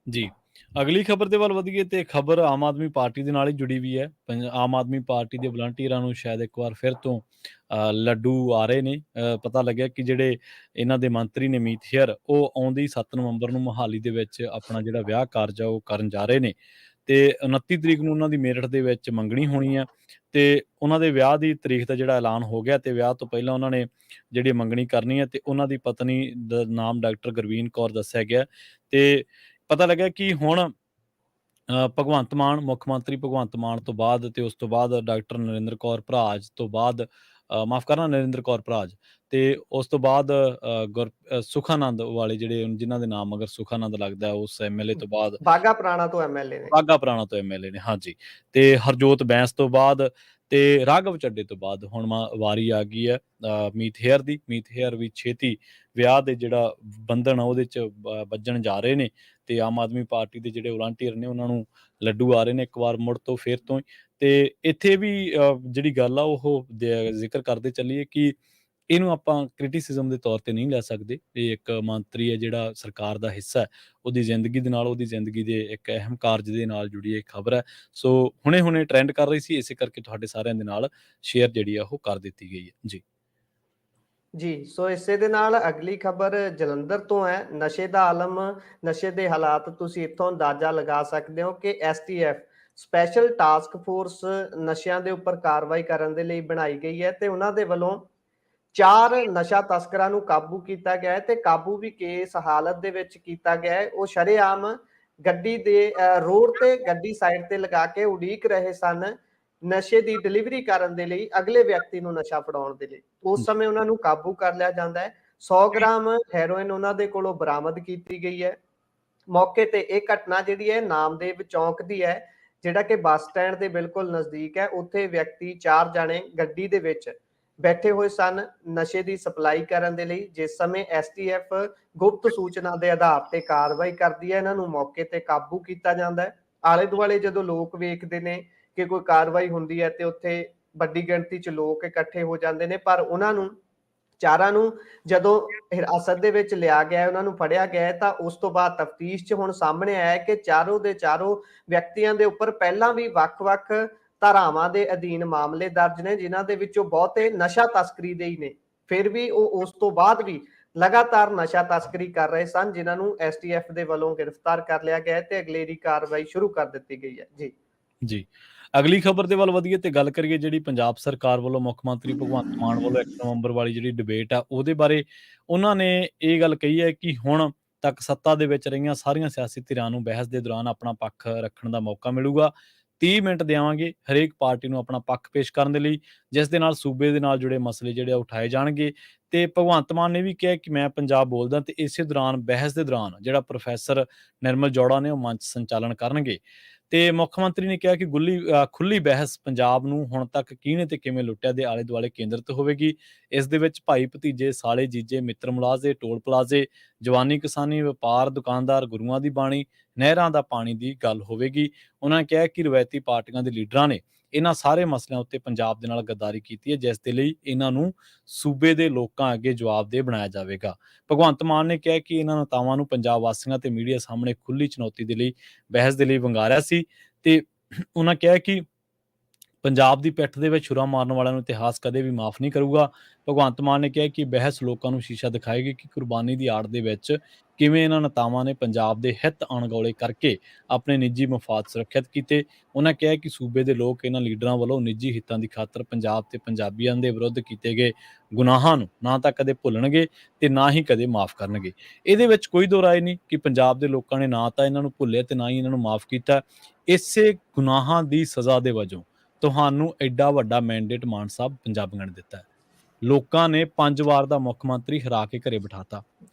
ਜੀ, ਅਗਲੀ ਖਬਰ ਦੇ ਵੱਲ ਵਧੀਏ ਤੇ ਖਬਰ ਆਮ ਆਦਮੀ ਪਾਰਟੀ ਦੇ ਨਾਲ ਹੀ ਜੁੜੀ ਵੀ ਹੈ। ਆਮ ਆਦਮੀ ਪਾਰਟੀ ਦੇ ਵਲੰਟੀਅਰਾਂ ਨੂੰ ਸ਼ਾਇਦ ਇੱਕ ਵਾਰ ਫਿਰ ਤੋਂ ਲੱਡੂ ਆ ਰਹੇ ਨੇ। ਪਤਾ ਲੱਗਿਆ ਕਿ ਜਿਹੜੇ ਇਹਨਾਂ ਦੇ ਮੰਤਰੀ ਨੇ ਮੀਤ ਹੇਅਰ, ਉਹ ਆਉਂਦੀ 7 ਨਵੰਬਰ ਨੂੰ ਮੋਹਾਲੀ ਦੇ ਵਿੱਚ ਆਪਣਾ ਜਿਹੜਾ ਵਿਆਹ ਕਾਰਜ ਆ ਉਹ ਕਰਨ ਜਾ ਰਹੇ ਨੇ ਤੇ 29 ਤਰੀਕ ਨੂੰ ਉਹਨਾਂ ਦੀ ਮੇਰਠ ਦੇ ਵਿੱਚ ਮੰਗਣੀ ਹੋਣੀ ਆ ਤੇ ਉਹਨਾਂ ਦੇ ਵਿਆਹ ਦੀ ਤਰੀਕ ਦਾ ਜਿਹੜਾ ਐਲਾਨ ਹੋ ਗਿਆ ਤੇ ਵਿਆਹ ਤੋਂ ਪਹਿਲਾਂ ਉਹਨਾਂ ਨੇ ਜਿਹੜੀ ਮੰਗਣੀ ਕਰਨੀ ਹੈ ਤੇ ਉਹਨਾਂ ਦੀ ਪਤਨੀ ਦਾ ਨਾਮ ਡਾਕਟਰ ਗੁਰਵੀਨ ਕੌਰ ਦੱਸਿਆ ਗਿਆ ਤੇ ਪਤਾ ਲੱਗਿਆ ਕਿ ਹੁਣ ਭਗਵੰਤ ਮਾਨ, ਮੁੱਖ ਮੰਤਰੀ ਭਗਵੰਤ ਮਾਨ ਤੋਂ ਬਾਅਦ ਤੇ ਉਸ ਤੋਂ ਬਾਅਦ ਡਾਕਟਰ ਨਰਿੰਦਰ ਕੌਰ ਭਰਾਜ ਤੋਂ ਬਾਅਦ ਮਾਫ਼ ਕਰਨਾ ਨਰਿੰਦਰ ਕੌਰ ਭਰਾਜ ਤੇ ਉਸ ਤੋਂ ਬਾਅਦ ਸੁਖਾਨੰਦ ਵਾਲੇ ਜਿਹੜੇ ਜਿਨ੍ਹਾਂ ਦੇ ਨਾਮ ਅਗਰ ਸੁਖਾਨੰਦ ਲੱਗਦਾ ਉਸ ਐਮਐਲਏ ਤੋਂ ਬਾਅਦ ਬਾਘਾ ਪੁਰਾਣਾ ਤੋਂ ਐਮਐਲਏ ਨੇ, ਬਾਘਾ ਪੁਰਾਣਾ ਤੋਂ ਐਮਐਲਏ ਨੇ, ਹਾਂਜੀ, ਤੇ ਹਰਜੋਤ ਬੈਂਸ ਤੋਂ ਬਾਅਦ ਤੇ ਰਾਘਵ ਚੱਡੇ ਤੋਂ ਬਾਅਦ ਹੁਣ ਵਾਰੀ ਆ ਗਈ ਹੈ ਮੀਤ ਹੇਅਰ ਦੀ। ਮੀਤ ਹੇਅਰ ਵੀ ਛੇਤੀ ਵਿਆਹ ਦੇ ਜਿਹੜਾ ਬੰਧਨ ਆ ਉਹਦੇ 'ਚ ਵੱਜਣ ਜਾ ਰਹੇ ਨੇ ਤੇ ਆਮ ਆਦਮੀ ਪਾਰਟੀ ਦੇ ਜਿਹੜੇ ਵਲੰਟੀਅਰ ਨੇ ਉਹਨਾਂ ਨੂੰ ਲੱਡੂ ਆ ਰਹੇ ਨੇ ਇੱਕ ਵਾਰ ਮੁੜ ਤੋਂ ਫਿਰ ਤੋਂ ਹੀ। ਤੇ ਇੱਥੇ ਵੀ ਜਿਹੜੀ ਗੱਲ ਆ ਉਹ ਜ਼ਿਕਰ ਕਰਦੇ ਚੱਲੀਏ ਕਿ ਇਹਨੂੰ ਆਪਾਂ ਕ੍ਰਿਟਿਸਿਜ਼ਮ ਦੇ ਤੌਰ ਤੇ ਨਹੀਂ ਲੈ ਸਕਦੇ। ਇਹ ਇੱਕ ਮੰਤਰੀ ਹੈ ਜਿਹੜਾ ਸਰਕਾਰ ਦਾ ਹਿੱਸਾ ਹੈ, ਉਹਦੀ ਜ਼ਿੰਦਗੀ ਦੇ ਨਾਲ, ਉਹਦੀ ਜ਼ਿੰਦਗੀ ਦੇ ਇੱਕ ਅਹਿਮ ਕਾਰਜ ਦੇ ਨਾਲ ਜੁੜੀ ਇਹ ਖਬਰ ਹੈ। ਸੋ ਹੁਣੇ ਟ੍ਰੈਂਡ ਕਰ ਰਹੀ ਸੀ, ਇਸੇ ਕਰਕੇ ਤੁਹਾਡੇ ਸਾਰਿਆਂ ਦੇ ਨਾਲ ਸ਼ੇਅਰ ਜਿਹੜੀ ਆ ਉਹ ਕਰ ਦਿੱਤੀ ਗਈ ਹੈ। ਜੀ, ਸੋ ਇਸੇ ਦੇ ਨਾਲ ਅਗਲੀ ਖਬਰ ਜਲੰਧਰ ਤੋਂ ਹੈ। ਨਸ਼ੇ ਦਾ ਆਲਮ, ਨਸ਼ੇ ਦੇ ਹਾਲਾਤ ਤੁਸੀਂ ਇੱਥੋਂ ਅੰਦਾਜ਼ਾ ਲਗਾ ਸਕਦੇ ਹੋ ਕਿ ਐਸਟੀਐਫ ਸਪੈਸ਼ਲ ਟਾਸਕ ਫੋਰਸ ਨਸ਼ਿਆਂ ਦੇ ਉੱਪਰ ਕਾਰਵਾਈ ਕਰਨ ਦੇ ਲਈ ਬਣਾਈ ਗਈ ਹੈ ਤੇ ਉਹਨਾਂ ਦੇ ਵੱਲੋਂ 4 ਨਸ਼ਾ ਤਸਕਰਾਂ ਨੂੰ ਕਾਬੂ ਕੀਤਾ ਗਿਆ ਹੈ ਤੇ ਕਾਬੂ ਵੀ ਕਿਸ ਹਾਲਤ ਦੇ ਵਿੱਚ ਕੀਤਾ ਗਿਆ ਹੈ। ਉਹ ਸ਼ਰੇਆਮ ਗੱਡੀ ਦੇ ਰੋਡ ਤੇ ਗੱਡੀ ਸਾਈਡ ਤੇ ਲਗਾ ਕੇ ਉਡੀਕ ਰਹੇ ਸਨ ਨਸ਼ੇ ਦੀ ਡਿਲੀਵਰੀ ਕਰਨ ਦੇ ਲਈ, ਅਗਲੇ ਵਿਅਕਤੀ ਨੂੰ ਨਸ਼ਾ ਫੜਾਉਣ ਦੇ ਲਈ। ਉਸ ਸਮੇਂ ਉਹਨਾਂ ਨੂੰ ਕਾਬੂ ਕਰ ਲਿਆ ਜਾਂਦਾ ਹੈ। 100 ਗ੍ਰਾਮ ਹੈਰੋਇਨ ਉਹਨਾਂ ਦੇ ਕੋਲੋਂ ਬਰਾਮਦ ਕੀਤੀ ਗਈ ਹੈ। ਮੌਕੇ ਤੇ ਇਹ ਘਟਨਾ ਜਿਹੜੀ ਹੈ ਨਾਮਦੇਵ ਚੌਂਕ ਦੀ ਹੈ, ਜਿਹੜਾ ਕਿ ਬੱਸ ਸਟੈਂਡ ਦੇ ਬਿਲਕੁਲ ਨਜ਼ਦੀਕ ਹੈ। ਉੱਥੇ ਵਿਅਕਤੀ 4 ਜਾਣੇ ਗੱਡੀ ਦੇ ਵਿੱਚ ਬੈਠੇ ਹੋਏ ਸਨ ਨਸ਼ੇ ਦੀ ਸਪਲਾਈ ਕਰਨ ਦੇ ਲਈ। ਜਿਸ ਸਮੇਂ ਐਸਟੀਐਫ ਗੁਪਤ ਸੂਚਨਾ ਦੇ ਆਧਾਰ ਤੇ ਕਾਰਵਾਈ ਕਰਦੀ ਹੈ, ਇਹਨਾਂ ਨੂੰ ਮੌਕੇ ਤੇ ਕਾਬੂ ਕੀਤਾ ਜਾਂਦਾ ਹੈ। ਆਲੇ ਦੁਆਲੇ ਜਦੋਂ ਲੋਕ ਵੇਖਦੇ ਨੇ ਕਿ ਕੋਈ ਕਾਰਵਾਈ ਹੁੰਦੀ ਹੈ ਤੇ ਉੱਥੇ ਵੱਡੀ ਗਿਣਤੀ 'ਚ ਲੋਕ ਇਕੱਠੇ ਹੋ ਜਾਂਦੇ ਨੇ, ਪਰ ਉਹਨਾਂ ਨੂੰ 4 ਨੂੰ ਜਦੋਂ ਹਿਰਾਸਤ ਦੇ ਵਿੱਚ ਲਿਆ ਗਿਆ, ਉਹਨਾਂ ਨੂੰ ਫੜਿਆ ਗਿਆ, ਤਾਂ ਉਸ ਤੋਂ ਬਾਅਦ ਤਫਤੀਸ਼ 'ਚ ਹੁਣ ਸਾਹਮਣੇ ਆਇਆ ਕਿ ਚਾਰੋਂ ਦੇ ਚਾਰੋਂ ਵਿਅਕਤੀਆਂ ਦੇ ਉੱਪਰ ਪਹਿਲਾਂ ਵੀ ਵੱਖ-ਵੱਖ ਧਾਰਾਵਾਂ ਦੇ ਅਧੀਨ ਮਾਮਲੇ ਦਰਜ ਨੇ, ਜਿਨ੍ਹਾਂ ਦੇ ਵਿੱਚੋਂ ਬਹੁਤੇ ਨਸ਼ਾ ਤਸਕਰੀ ਦੇ ਹੀ ਨੇ। ਫਿਰ ਵੀ ਉਹ ਉਸ ਤੋਂ ਬਾਅਦ ਵੀ ਲਗਾਤਾਰ ਨਸ਼ਾ ਤਸਕਰੀ ਕਰ ਰਹੇ ਸਨ, ਜਿਨ੍ਹਾਂ ਨੂੰ ਐਸਟੀਐਫ ਦੇ ਵੱਲੋਂ ਗ੍ਰਿਫਤਾਰ ਕਰ ਲਿਆ ਗਿਆ ਹੈ ਤੇ ਅਗਲੇਰੀ ਕਾਰਵਾਈ ਸ਼ੁਰੂ ਕਰ ਦਿੱਤੀ ਗਈ ਹੈ ਜੀ। ਜੀ। ਅਗਲੀ ਖਬਰ ਦੇ ਵੱਲ ਵਧੀਏ ਤੇ ਗੱਲ ਕਰੀਏ ਜਿਹੜੀ ਪੰਜਾਬ ਸਰਕਾਰ ਵੱਲੋਂ ਮੁੱਖ ਮੰਤਰੀ ਭਗਵੰਤ ਮਾਨ ਵੱਲੋਂ 1 ਨਵੰਬਰ ਵਾਲੀ ਜਿਹੜੀ ਡਿਬੇਟ ਆ ਉਹਦੇ ਬਾਰੇ ਉਹਨਾਂ ਨੇ ਇਹ ਗੱਲ ਕਹੀ ਹੈ ਕਿ ਹੁਣ ਤੱਕ ਸੱਤਾ ਦੇ ਵਿੱਚ ਰਹੀਆਂ ਸਾਰੀਆਂ ਸਿਆਸੀ ਧਿਰਾਂ ਨੂੰ ਬਹਿਸ ਦੇ ਦੌਰਾਨ ਆਪਣਾ ਪੱਖ ਰੱਖਣ ਦਾ ਮੌਕਾ ਮਿਲੂਗਾ। 30 ਮਿੰਟ ਦੇਵਾਂਗੇ ਹਰੇਕ ਪਾਰਟੀ ਨੂੰ ਆਪਣਾ ਪੱਖ ਪੇਸ਼ ਕਰਨ ਦੇ ਲਈ, ਜਿਸ ਦੇ ਨਾਲ ਸੂਬੇ ਦੇ ਨਾਲ ਜੁੜੇ ਮਸਲੇ ਜਿਹੜੇ ਆ ਉਠਾਏ ਜਾਣਗੇ। ਤੇ ਭਗਵੰਤ ਮਾਨ ਨੇ ਵੀ ਕਿਹਾ ਕਿ ਮੈਂ ਪੰਜਾਬ ਬੋਲਦਾ ਤੇ ਇਸੇ ਦੌਰਾਨ ਬਹਿਸ ਦੇ ਦੌਰਾਨ ਜਿਹੜਾ ਪ੍ਰੋਫੈਸਰ ਨਿਰਮਲ ਜੌੜਾ ਨੇ ਉਹ ਮੰਚ ਸੰਚਾਲਨ ਕਰਨਗੇ। ਤੇ ਮੁੱਖ ਮੰਤਰੀ ਨੇ ਕਿਹਾ ਕਿ ਖੁੱਲੀ ਬਹਿਸ ਪੰਜਾਬ ਨੂੰ ਹੁਣ ਤੱਕ ਕਿਹਨੇ ਤੇ ਕਿਵੇਂ ਲੁੱਟਿਆ ਦੇ ਆਲੇ ਦੁਆਲੇ ਕੇਂਦਰਿਤ ਹੋਵੇਗੀ। ਇਸ ਦੇ ਵਿੱਚ ਭਾਈ ਭਤੀਜੇ, ਸਾਲੇ ਜੀਜੇ, ਮਿੱਤਰ ਮੁਲਾਜ਼ੇ, ਟੋਲ ਪਲਾਜ਼ੇ, ਜਵਾਨੀ ਕਿਸਾਨੀ, ਵਪਾਰ, ਦੁਕਾਨਦਾਰ, ਗੁਰੂਆਂ ਦੀ ਬਾਣੀ, ਨਹਿਰਾਂ ਦਾ ਪਾਣੀ ਦੀ ਗੱਲ ਹੋਵੇਗੀ। ਉਹਨਾਂ ਨੇ ਕਿਹਾ ਕਿ ਰਵਾਇਤੀ ਪਾਰਟੀਆਂ ਦੇ ਲੀਡਰਾਂ ਨੇ ਇਹਨਾਂ ਸਾਰੇ ਮਸਲਿਆਂ ਉੱਤੇ ਪੰਜਾਬ ਦੇ ਨਾਲ ਗੱਦਾਰੀ ਕੀਤੀ ਹੈ, ਜਿਸ ਦੇ ਲਈ ਇਹਨਾਂ ਨੂੰ ਸੂਬੇ ਦੇ ਲੋਕਾਂ ਅੱਗੇ ਜਵਾਬਦੇਹ ਬਣਾਇਆ ਜਾਵੇਗਾ। ਭਗਵੰਤ ਮਾਨ ਨੇ ਕਿਹਾ ਕਿ ਇਹਨਾਂ ਨੇਤਾਵਾਂ ਨੂੰ ਪੰਜਾਬ ਵਾਸੀਆਂ ਤੇ ਮੀਡੀਆ ਸਾਹਮਣੇ ਖੁੱਲੀ ਚੁਣੌਤੀ ਦੇ ਲਈ ਬਹਿਸ ਦੇ ਲਈ ਵੰਗਾਰਿਆ ਸੀ ਤੇ ਉਹਨਾਂ ਕਿਹਾ ਕਿ ਪੰਜਾਬ ਦੀ ਪਿੱਠ ਦੇ ਵਿੱਚ ਛੁਰਾ ਮਾਰਨ ਵਾਲਿਆਂ ਨੂੰ ਇਤਿਹਾਸ ਕਦੇ ਵੀ ਮਾਫ ਨਹੀਂ ਕਰੂਗਾ। ਭਗਵੰਤ ਮਾਨ ਨੇ ਕਿਹਾ ਕਿ ਬਹਿਸ ਲੋਕਾਂ ਨੂੰ ਸ਼ੀਸ਼ਾ ਦਿਖਾਏਗੀ ਕਿ ਕੁਰਬਾਨੀ ਦੀ ਆੜ ਦੇ ਵਿੱਚ ਕਿਵੇਂ ਇਹਨਾਂ ਨੇਤਾਵਾਂ ਨੇ ਪੰਜਾਬ ਦੇ ਹਿੱਤ ਅਣਗੌਲੇ ਕਰਕੇ ਆਪਣੇ ਨਿੱਜੀ ਮਫਾਦ ਸੁਰੱਖਿਅਤ ਕੀਤੇ। ਉਹਨਾਂ ਕਿਹਾ ਕਿ ਸੂਬੇ ਦੇ ਲੋਕ ਇਹਨਾਂ ਲੀਡਰਾਂ ਵੱਲੋਂ ਨਿੱਜੀ ਹਿੱਤਾਂ ਦੀ ਖਾਤਰ ਪੰਜਾਬ ਤੇ ਪੰਜਾਬੀਆਂ ਦੇ ਵਿਰੁੱਧ ਕੀਤੇ ਗਏ ਗੁਨਾਹਾਂ ਨੂੰ ਨਾ ਤਾਂ ਕਦੇ ਭੁੱਲਣਗੇ ਤੇ ਨਾ ਹੀ ਕਦੇ ਮਾਫ ਕਰਨਗੇ। ਇਹਦੇ ਵਿੱਚ ਕੋਈ ਦੋ ਰਾਏ ਨਹੀਂ ਕਿ ਪੰਜਾਬ ਦੇ ਲੋਕਾਂ ਨੇ ਨਾ ਤਾਂ ਇਹਨਾਂ ਨੂੰ ਭੁੱਲਿਆ ਤੇ ਨਾ ਹੀ ਇਹਨਾਂ ਨੂੰ ਮਾਫ ਕੀਤਾ। ਇਸੇ ਗੁਨਾਹਾਂ ਦੀ ਸਜ਼ਾ ਦੇ ਵਜੋਂ ਤੁਹਾਨੂੰ ਐਡਾ ਵੱਡਾ ਮੈਂਡੇਟ ਮਾਨ ਸਾਹਿਬ ਪੰਜਾਬੀਆਂ ਨੇ ਦਿੱਤਾ ਹੈ। ਲੋਕਾਂ ਨੇ 5 ਵਾਰ ਦਾ ਮੁੱਖ ਮੰਤਰੀ ਹਰਾ ਕੇ ਘਰੇ ਬਿਠਾਤਾ।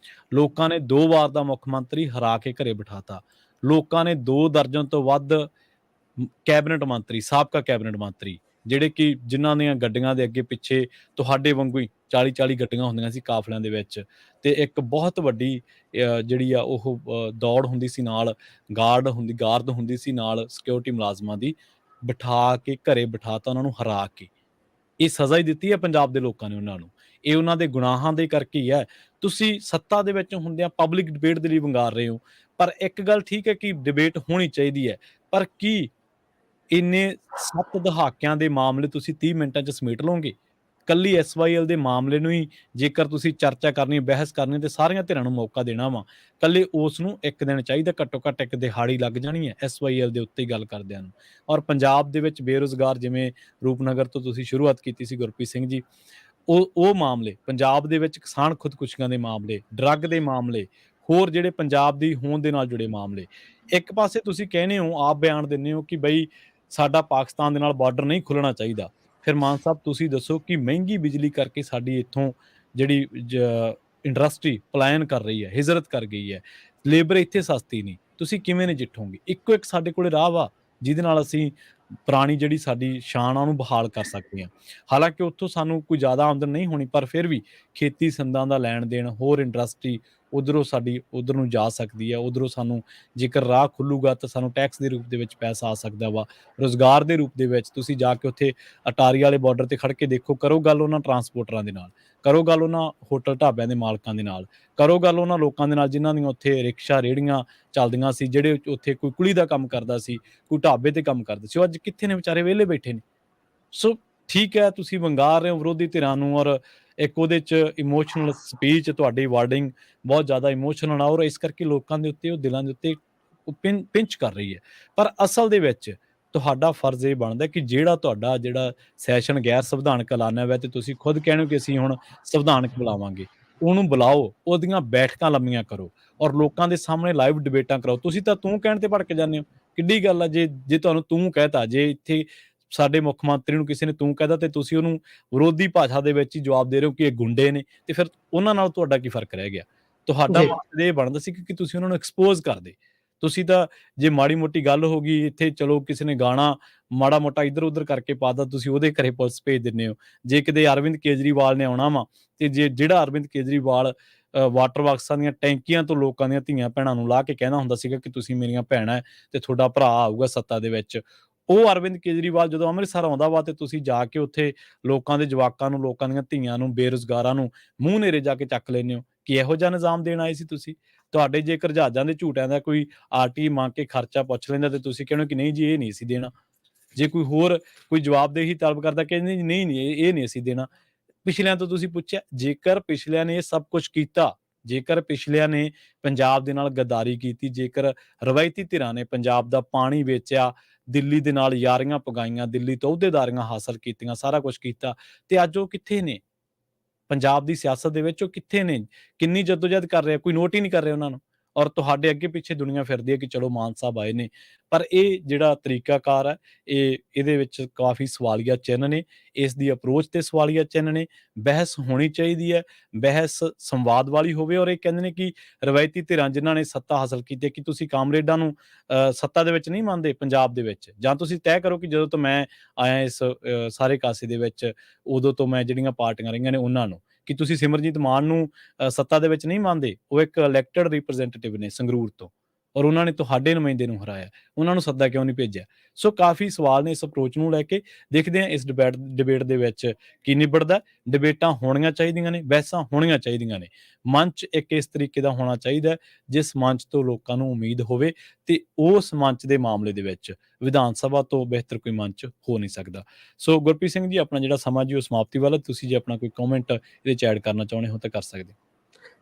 ਲੋਕਾਂ ਨੇ 2 ਵਾਰ ਦਾ ਮੁੱਖ ਮੰਤਰੀ ਹਰਾ ਕੇ ਘਰੇ ਬਿਠਾਤਾ। ਲੋਕਾਂ ਨੇ 2 ਦਰਜਨ ਤੋਂ ਵੱਧ ਕੈਬਨਿਟ ਮੰਤਰੀ, ਸਾਬਕਾ ਕੈਬਨਿਟ ਮੰਤਰੀ, ਜਿਹੜੇ ਕਿ ਜਿਨ੍ਹਾਂ ਦੀਆਂ ਗੱਡੀਆਂ ਦੇ ਅੱਗੇ ਪਿੱਛੇ ਤੁਹਾਡੇ ਵਾਂਗੂ ਹੀ 40-40 ਗੱਡੀਆਂ ਹੁੰਦੀਆਂ ਸੀ ਕਾਫਲਿਆਂ ਦੇ ਵਿੱਚ, ਤੇ ਇੱਕ ਬਹੁਤ ਵੱਡੀ ਜਿਹੜੀ ਆ ਉਹ ਦੌੜ ਹੁੰਦੀ ਸੀ, ਨਾਲ ਗਾਰਡ ਹੁੰਦੀ ਸੀ, ਨਾਲ ਸਿਕਿਉਰਿਟੀ ਮੁਲਾਜ਼ਮਾਂ ਦੀ, ਬਿਠਾ ਕੇ ਘਰੇ ਬਿਠਾਤਾ ਉਹਨਾਂ ਨੂੰ ਹਰਾ ਕੇ। ਇਹ ਸਜ਼ਾ ਹੀ ਦਿੱਤੀ ਹੈ ਪੰਜਾਬ ਦੇ ਲੋਕਾਂ ਨੇ ਉਹਨਾਂ ਨੂੰ। ਇਹ ਉਹਨਾਂ ਦੇ ਗੁਨਾਹਾਂ ਦੇ ਕਰਕੇ ਹੀ ਹੈ। ਤੁਸੀਂ ਸੱਤਾ ਦੇ ਵਿੱਚ ਹੁੰਦਿਆਂ ਪਬਲਿਕ ਡਿਬੇਟ ਦੇ ਲਈ ਵੰਗਾਰ ਰਹੇ ਹੋ। ਪਰ ਇੱਕ ਗੱਲ ਠੀਕ ਹੈ ਕਿ ਡਿਬੇਟ ਹੋਣੀ ਚਾਹੀਦੀ ਹੈ, ਪਰ ਕੀ ਇੰਨੇ 7 ਦਹਾਕਿਆਂ ਦੇ ਮਾਮਲੇ ਤੁਸੀਂ 30 ਮਿੰਟਾਂ 'ਚ ਸਮੇਟ ਲਓਗੇ? ਕੱਲੀ SYL ਦੇ ਮਾਮਲੇ ਨੂੰ ਹੀ ਜੇਕਰ ਤੁਸੀਂ ਚਰਚਾ ਕਰਨੀ, ਬਹਿਸ ਕਰਨੀ ਤੇ ਸਾਰੀਆਂ ਧਿਰਾਂ ਨੂੰ ਮੌਕਾ ਦੇਣਾ ਵਾ, ਕੱਲੇ ਉਸ ਨੂੰ 1 ਦਿਨ ਚਾਹੀਦਾ, ਘੱਟੋ ਘੱਟ 1 ਦਿਹਾੜੀ ਲੱਗ ਜਾਣੀ ਹੈ SYL ਦੇ ਉੱਤੇ ਹੀ ਗੱਲ ਕਰਦਿਆਂ ਨੂੰ। ਔਰ ਪੰਜਾਬ ਦੇ ਵਿੱਚ ਬੇਰੁਜ਼ਗਾਰ, ਜਿਵੇਂ ਰੂਪਨਗਰ ਤੋਂ ਤੁਸੀਂ ਸ਼ੁਰੂਆਤ ਕੀਤੀ ਸੀ ਗੁਰਪ੍ਰੀਤ ਸਿੰਘ ਜੀ, ਉਹ ਮਾਮਲੇ, ਪੰਜਾਬ ਦੇ ਵਿੱਚ ਕਿਸਾਨ ਖੁਦਕੁਸ਼ੀਆਂ ਦੇ ਮਾਮਲੇ, ਡਰੱਗ ਦੇ ਮਾਮਲੇ, ਹੋਰ ਜਿਹੜੇ ਪੰਜਾਬ ਦੀ ਹੋਂਦ ਦੇ ਨਾਲ ਜੁੜੇ ਮਾਮਲੇ। ਇੱਕ ਪਾਸੇ ਤੁਸੀਂ ਕਹਿੰਦੇ ਹੋ, ਆਪ ਬਿਆਨ ਦਿੰਦੇ ਹੋ ਕਿ ਬਈ ਸਾਡਾ ਪਾਕਿਸਤਾਨ ਦੇ ਨਾਲ ਬਾਰਡਰ ਨਹੀਂ ਖੁੱਲ੍ਹਣਾ ਚਾਹੀਦਾ। ਫਿਰ ਮਾਨ ਸਾਹਿਬ ਤੁਸੀਂ ਦੱਸੋ ਕਿ ਮਹਿੰਗੀ ਬਿਜਲੀ ਕਰਕੇ ਸਾਡੀ ਇੱਥੋਂ ਜਿਹੜੀ ਇੰਡਸਟਰੀ ਪਲਾਇਨ ਕਰ ਰਹੀ ਹੈ, ਹਿਜਰਤ ਕਰ ਗਈ ਹੈ, ਲੇਬਰ ਇੱਥੇ ਸਸਤੀ ਨਹੀਂ, ਤੁਸੀਂ ਕਿਵੇਂ ਨਜਿੱਠੋਗੇ? ਇੱਕੋ ਇੱਕ ਸਾਡੇ ਕੋਲ ਰਾਹ ਵਾ ਜਿਹਦੇ ਨਾਲ ਅਸੀਂ ਪੁਰਾਣੀ ਜਿਹੜੀ ਸਾਡੀ ਸ਼ਾਨ ਆ ਉਹਨੂੰ ਬਹਾਲ ਕਰ ਸਕਦੇ ਹਾਂ। ਹਾਲਾਂਕਿ ਉੱਥੋਂ ਸਾਨੂੰ ਕੋਈ ਜ਼ਿਆਦਾ ਆਮਦਨ ਨਹੀਂ ਹੋਣੀ, ਪਰ ਫਿਰ ਵੀ ਖੇਤੀ ਸੰਦਾਂ ਦਾ ਲੈਣ ਦੇਣ, ਹੋਰ ਇੰਡਸਟਰੀ ਉਧਰੋਂ ਸਾਡੀ ਉਧਰ ਨੂੰ ਜਾ ਸਕਦੀ ਹੈ। ਉਧਰੋਂ ਸਾਨੂੰ ਜੇਕਰ ਰਾਹ ਖੁੱਲੂਗਾ ਤਾਂ ਸਾਨੂੰ ਟੈਕਸ ਦੇ ਰੂਪ ਦੇ ਵਿੱਚ ਪੈਸਾ ਆ ਸਕਦਾ ਵਾ, ਰੁਜ਼ਗਾਰ ਦੇ ਰੂਪ ਦੇ ਵਿੱਚ। ਤੁਸੀਂ ਜਾ ਕੇ ਉੱਥੇ ਅਟਾਰੀ ਵਾਲੇ ਬਾਰਡਰ ਤੇ ਖੜ ਕੇ ਦੇਖੋ, ਕਰੋ ਗੱਲ ਉਹਨਾਂ ਟਰਾਂਸਪੋਰਟਰਾਂ ਦੇ ਨਾਲ, ਕਰੋ ਗੱਲ ਉਹਨਾਂ ਹੋਟਲ ਢਾਬਿਆਂ ਦੇ ਮਾਲਕਾਂ ਦੇ ਨਾਲ, ਕਰੋ ਗੱਲ ਉਹਨਾਂ ਲੋਕਾਂ ਦੇ ਨਾਲ ਜਿਨ੍ਹਾਂ ਦੀਆਂ ਉੱਥੇ ਰਿਕਸ਼ਾ ਰੇਹੜੀਆਂ ਚੱਲਦੀਆਂ ਸੀ, ਜਿਹੜੇ ਉੱਥੇ ਕੋਈ ਕੁਲੀ ਦਾ ਕੰਮ ਕਰਦਾ ਸੀ, ਕੋਈ ਢਾਬੇ ਤੇ ਕੰਮ ਕਰਦਾ ਸੀ, ਉਹ ਅੱਜ ਕਿੱਥੇ ਨੇ? ਵਿਚਾਰੇ ਵਿਹਲੇ ਬੈਠੇ ਨੇ। ਸੋ ਠੀਕ ਹੈ, ਤੁਸੀਂ ਵੰਗਾਰ ਰਹੇ ਹੋ ਵਿਰੋਧੀ ਧਿਰਾਂ ਨੂੰ, ਔਰ ਇੱਕ ਉਹਦੇ 'ਚ ਇਮੋਸ਼ਨਲ ਸਪੀਚ, ਤੁਹਾਡੀ ਵਰਡਿੰਗ ਬਹੁਤ ਜ਼ਿਆਦਾ ਇਮੋਸ਼ਨਲ ਆ, ਔਰ ਇਸ ਕਰਕੇ ਲੋਕਾਂ ਦੇ ਉੱਤੇ, ਉਹ ਦਿਲਾਂ ਦੇ ਉੱਤੇ ਉਹ ਪਿੰਚ ਕਰ ਰਹੀ ਹੈ। ਪਰ ਅਸਲ ਦੇ ਵਿੱਚ ਤੁਹਾਡਾ ਫਰਜ਼ ਇਹ ਬਣਦਾ ਕਿ ਜਿਹੜਾ ਸੈਸ਼ਨ ਗੈਰ ਸੰਵਿਧਾਨਕ ਐਲਾਨਿਆ ਹੋਇਆ, ਤੇ ਤੁਸੀਂ ਖੁਦ ਕਹਿੰਦੇ ਹੋ ਕਿ ਅਸੀਂ ਹੁਣ ਸੰਵਿਧਾਨਕ ਬੁਲਾਵਾਂਗੇ, ਉਹਨੂੰ ਬੁਲਾਓ, ਉਹਦੀਆਂ ਬੈਠਕਾਂ ਲੰਮੀਆਂ ਕਰੋ ਔਰ ਲੋਕਾਂ ਦੇ ਸਾਹਮਣੇ ਲਾਈਵ ਡਿਬੇਟਾਂ ਕਰਾਓ। ਤੁਸੀਂ ਤਾਂ ਤੂੰ ਕਹਿਣ ਤੇ ਭੜਕ ਜਾਂਦੇ ਹੋ। ਕਿੱਡੀ ਗੱਲ ਆ ਜੇ ਤੁਹਾਨੂੰ ਤੂੰ ਕਹਿਤਾ, ਜੇ ਇੱਥੇ ਸਾਡੇ ਮੁੱਖ ਮੰਤਰੀ ਨੂੰ ਕਿਸੇ ਨੇ ਤੂੰ ਕਹਿਤਾ ਤੇ ਤੁਸੀਂ ਉਹਨੂੰ ਵਿਰੋਧੀ ਭਾਸ਼ਾ ਦੇ ਵਿੱਚ ਹੀ ਜਵਾਬ ਦੇ ਰਹੇ ਹੋ ਕਿ ਇਹ ਗੁੰਡੇ ਨੇ, ਤੇ ਫਿਰ ਉਹਨਾਂ ਨਾਲ ਤੁਹਾਡਾ ਕੀ ਫਰਕ ਰਹਿ ਗਿਆ? ਤੁਹਾਡਾ ਜੀ ਮਕਸਦ ਇਹ ਬਣਦਾ ਸੀ ਕਿ ਤੁਸੀਂ ਉਹਨਾਂ ਨੂੰ ਐਕਸਪੋਜ਼ ਕਰਦੇ। ਤੁਸੀਂ ਤਾਂ ਜੇ ਮਾੜੀ ਮੋਟੀ ਗੱਲ ਹੋ ਗਈ ਇੱਥੇ, ਚਲੋ ਕਿਸੇ ਨੇ ਗਾਣਾ ਮਾੜਾ ਮੋਟਾ ਇੱਧਰ ਉੱਧਰ ਕਰਕੇ ਪਾਤਾ, ਤੁਸੀਂ ਉਹਦੇ ਘਰੇ ਪੁਲਿਸ ਭੇਜ ਦਿੰਦੇ ਹੋ। ਜੇ ਕਿਤੇ ਅਰਵਿੰਦ ਕੇਜਰੀਵਾਲ ਨੇ ਆਉਣਾ ਵਾ, ਤੇ ਜਿਹੜਾ ਅਰਵਿੰਦ ਕੇਜਰੀਵਾਲ ਵਾਟਰ ਵਰਕਸਾਂ ਦੀਆਂ ਟੈਂਕੀਆਂ ਤੋਂ ਲੋਕਾਂ ਦੀਆਂ ਧੀਆਂ ਭੈਣਾਂ ਨੂੰ ਲਾ ਕੇ ਕਹਿੰਦਾ ਹੁੰਦਾ ਸੀਗਾ ਕਿ ਤੁਸੀਂ ਮੇਰੀਆਂ ਭੈਣਾਂ ਹੈ ਤੇ ਤੁਹਾਡਾ ਭਰਾ ਆਊਗਾ ਸੱਤਾ ਦੇ ਵਿੱਚ, ਉਹ ਅਰਵਿੰਦ ਕੇਜਰੀਵਾਲ ਜਦੋਂ ਅੰਮ੍ਰਿਤਸਰ ਆਉਂਦਾ ਵਾ ਤੇ ਤੁਸੀਂ ਜਾ ਕੇ ਉੱਥੇ ਲੋਕਾਂ ਦੇ ਜਵਾਕਾਂ ਨੂੰ, ਲੋਕਾਂ ਦੀਆਂ ਧੀਆਂ ਨੂੰ, ਬੇਰੁਜ਼ਗਾਰਾਂ ਨੂੰ ਮੂੰਹ ਨੇਰੇ ਜਾ ਕੇ ਚੱਕ ਲੈਂਦੇ ਹੋ। ਕਿ ਇਹੋ ਜਿਹਾ ਨਿਜ਼ਾਮ ਦੇਣ ਆਏ ਸੀ ਤੁਸੀਂ? ਤੁਹਾਡੇ ਜੇਕਰ ਜਹਾਜ਼ਾਂ ਦੇ ਝੂਟਿਆਂ ਦਾ ਕੋਈ ਆਰਟੀ ਮੰਗ ਕੇ ਖਰਚਾ ਪੁੱਛ ਲੈਂਦਾ ਤੇ ਤੁਸੀਂ ਕਹਿੰਦੇ ਕਿ ਨਹੀਂ ਜੀ, ਇਹ ਨਹੀਂ ਸੀ ਦੇਣਾ। ਜੇ ਕੋਈ ਹੋਰ ਕੋਈ ਜਵਾਬਦੇਹੀ ਤਲਬ ਕਰਦਾ, ਕਹਿੰਦੇ ਨਹੀਂ ਨਹੀਂ ਇਹ ਨਹੀਂ ਅਸੀਂ ਦੇਣਾ। ਪਿਛਲਿਆਂ ਤੋਂ ਤੁਸੀਂ ਪੁੱਛਿਆ, ਜੇਕਰ ਪਿਛਲਿਆਂ ਨੇ ਇਹ ਸਭ ਕੁਝ ਕੀਤਾ, ਜੇਕਰ ਪਿਛਲਿਆਂ ਨੇ ਪੰਜਾਬ ਦੇ ਨਾਲ ਗੱਦਾਰੀ ਕੀਤੀ, ਜੇਕਰ ਰਵਾਇਤੀ ਧਿਰਾਂ ਨੇ ਪੰਜਾਬ ਦਾ ਪਾਣੀ ਵੇਚਿਆ, ਦਿੱਲੀ ਦੇ ਨਾਲ ਯਾਰੀਆਂ ਪਗਾਈਆਂ, ਦਿੱਲੀ ਤੋਂ ਅਹੁਦੇਦਾਰੀਆਂ ਹਾਸਲ ਕੀਤੀਆਂ, ਸਾਰਾ ਕੁਝ ਕੀਤਾ, ਤੇ ਅੱਜ ਉਹ ਕਿੱਥੇ ਨੇ? ਪੰਜਾਬ ਦੀ ਸਿਆਸਤ ਦੇ ਵਿੱਚ ਉਹ ਕਿੱਥੇ ਨੇ? ਕਿੰਨੀ ਜੱਦੋ-ਜਹਿਦ ਕਰ ਰਹੇ ਆ, ਕੋਈ ਨੋਟ ਹੀ ਨਹੀਂ ਕਰ ਰਿਹਾ ਉਹਨਾਂ ਨੂੰ। ਔਰ ਤੁਹਾਡੇ ਅੱਗੇ ਪਿੱਛੇ ਦੁਨੀਆ ਫਿਰਦੀ ਹੈ ਕਿ ਚਲੋ ਮਾਨ ਸਾਹਿਬ ਆਏ ਨੇ, ਪਰ ਇਹ ਜਿਹੜਾ ਤਰੀਕਾਕਾਰ ਹੈ, ਇਹਦੇ ਵਿੱਚ ਕਾਫੀ ਸਵਾਲੀਆ ਚਿੰਨ੍ਹ ਨੇ, ਇਸ ਦੀ ਅਪਰੋਚ ਤੇ ਸਵਾਲੀਆ ਚਿੰਨ੍ਹ ਨੇ। ਬਹਿਸ ਹੋਣੀ ਚਾਹੀਦੀ ਹੈ, ਬਹਿਸ ਸੰਵਾਦ ਵਾਲੀ ਹੋਵੇ। ਔਰ ਇਹ ਕਹਿੰਦੇ ਨੇ ਕਿ ਰਵਾਇਤੀ ਧਿਰਾਂ ਜਿਨ੍ਹਾਂ ਨੇ ਸੱਤਾ ਹਾਸਲ ਕੀਤੀ ਹੈ, ਕਿ ਤੁਸੀਂ ਕਾਮਰੇਡਾਂ ਨੂੰ ਸੱਤਾ ਦੇ ਵਿੱਚ ਨਹੀਂ ਮੰਨਦੇ ਪੰਜਾਬ ਦੇ ਵਿੱਚ, ਜਾਂ ਤੁਸੀਂ ਤੈਅ ਕਰੋ ਕਿ ਜਦੋਂ ਤੋਂ ਮੈਂ ਆਇਆ ਇਸ ਸਾਰੇ ਕਾਸੇ ਦੇ ਵਿੱਚ, ਉਦੋਂ ਤੋਂ ਮੈਂ ਜਿਹੜੀਆਂ ਪਾਰਟੀਆਂ ਰਹੀਆਂ ਨੇ ਉਹਨਾਂ ਨੂੰ, ਕਿ ਤੁਸੀਂ ਸਿਮਰਜੀਤ ਮਾਨ ਨੂੰ ਸੱਤਾ ਦੇ ਵਿੱਚ ਨਹੀਂ ਮੰਨਦੇ। ਉਹ ਇੱਕ ਇਲੈਕਟਡ ਰਿਪਰੈਜ਼ੈਂਟੇਟਿਵ ਨੇ ਸੰਗਰੂਰ ਤੋਂ, ਔਰ ਉਹਨਾਂ ਨੇ ਤੁਹਾਡੇ ਨੁਮਾਇੰਦੇ ਨੂੰ ਹਰਾਇਆ, ਉਹਨਾਂ ਨੂੰ ਸੱਦਾ ਕਿਉਂ ਨਹੀਂ ਭੇਜਿਆ? ਸੋ ਕਾਫੀ ਸਵਾਲ ਨੇ ਇਸ ਅਪਰੋਚ ਨੂੰ ਲੈ ਕੇ। ਦੇਖਦੇ ਹਾਂ ਇਸ ਡਿਬੇਟ ਦੇ ਵਿੱਚ ਕੀ ਨਿਬੜਦਾ। ਡਿਬੇਟਾਂ ਹੋਣੀਆਂ ਚਾਹੀਦੀਆਂ ਨੇ, ਬਹਿਸਾਂ ਹੋਣੀਆਂ ਚਾਹੀਦੀਆਂ ਨੇ। ਮੰਚ ਇੱਕ ਇਸ ਤਰੀਕੇ ਦਾ ਹੋਣਾ ਚਾਹੀਦਾ ਜਿਸ ਮੰਚ ਤੋਂ ਲੋਕਾਂ ਨੂੰ ਉਮੀਦ ਹੋਵੇ, ਤੇ ਉਸ ਮੰਚ ਦੇ ਮਾਮਲੇ ਦੇ ਵਿੱਚ ਵਿਧਾਨ ਸਭਾ ਤੋਂ ਬਿਹਤਰ ਕੋਈ ਮੰਚ ਹੋ ਨਹੀਂ ਸਕਦਾ। ਸੋ ਗੁਰਪ੍ਰੀਤ ਸਿੰਘ ਜੀ, ਆਪਣਾ ਜਿਹੜਾ ਸਮਾਂ ਜੀ ਉਹ ਸਮਾਪਤੀ ਵਾਲਾ, ਤੁਸੀਂ ਜੇ ਆਪਣਾ ਕੋਈ ਕਮੈਂਟ ਇਹਦੇ ਚ ਐਡ ਕਰਨਾ ਚਾਹੁੰਦੇ ਹੋ ਤਾਂ ਕਰ ਸਕਦੇ ਹੋ।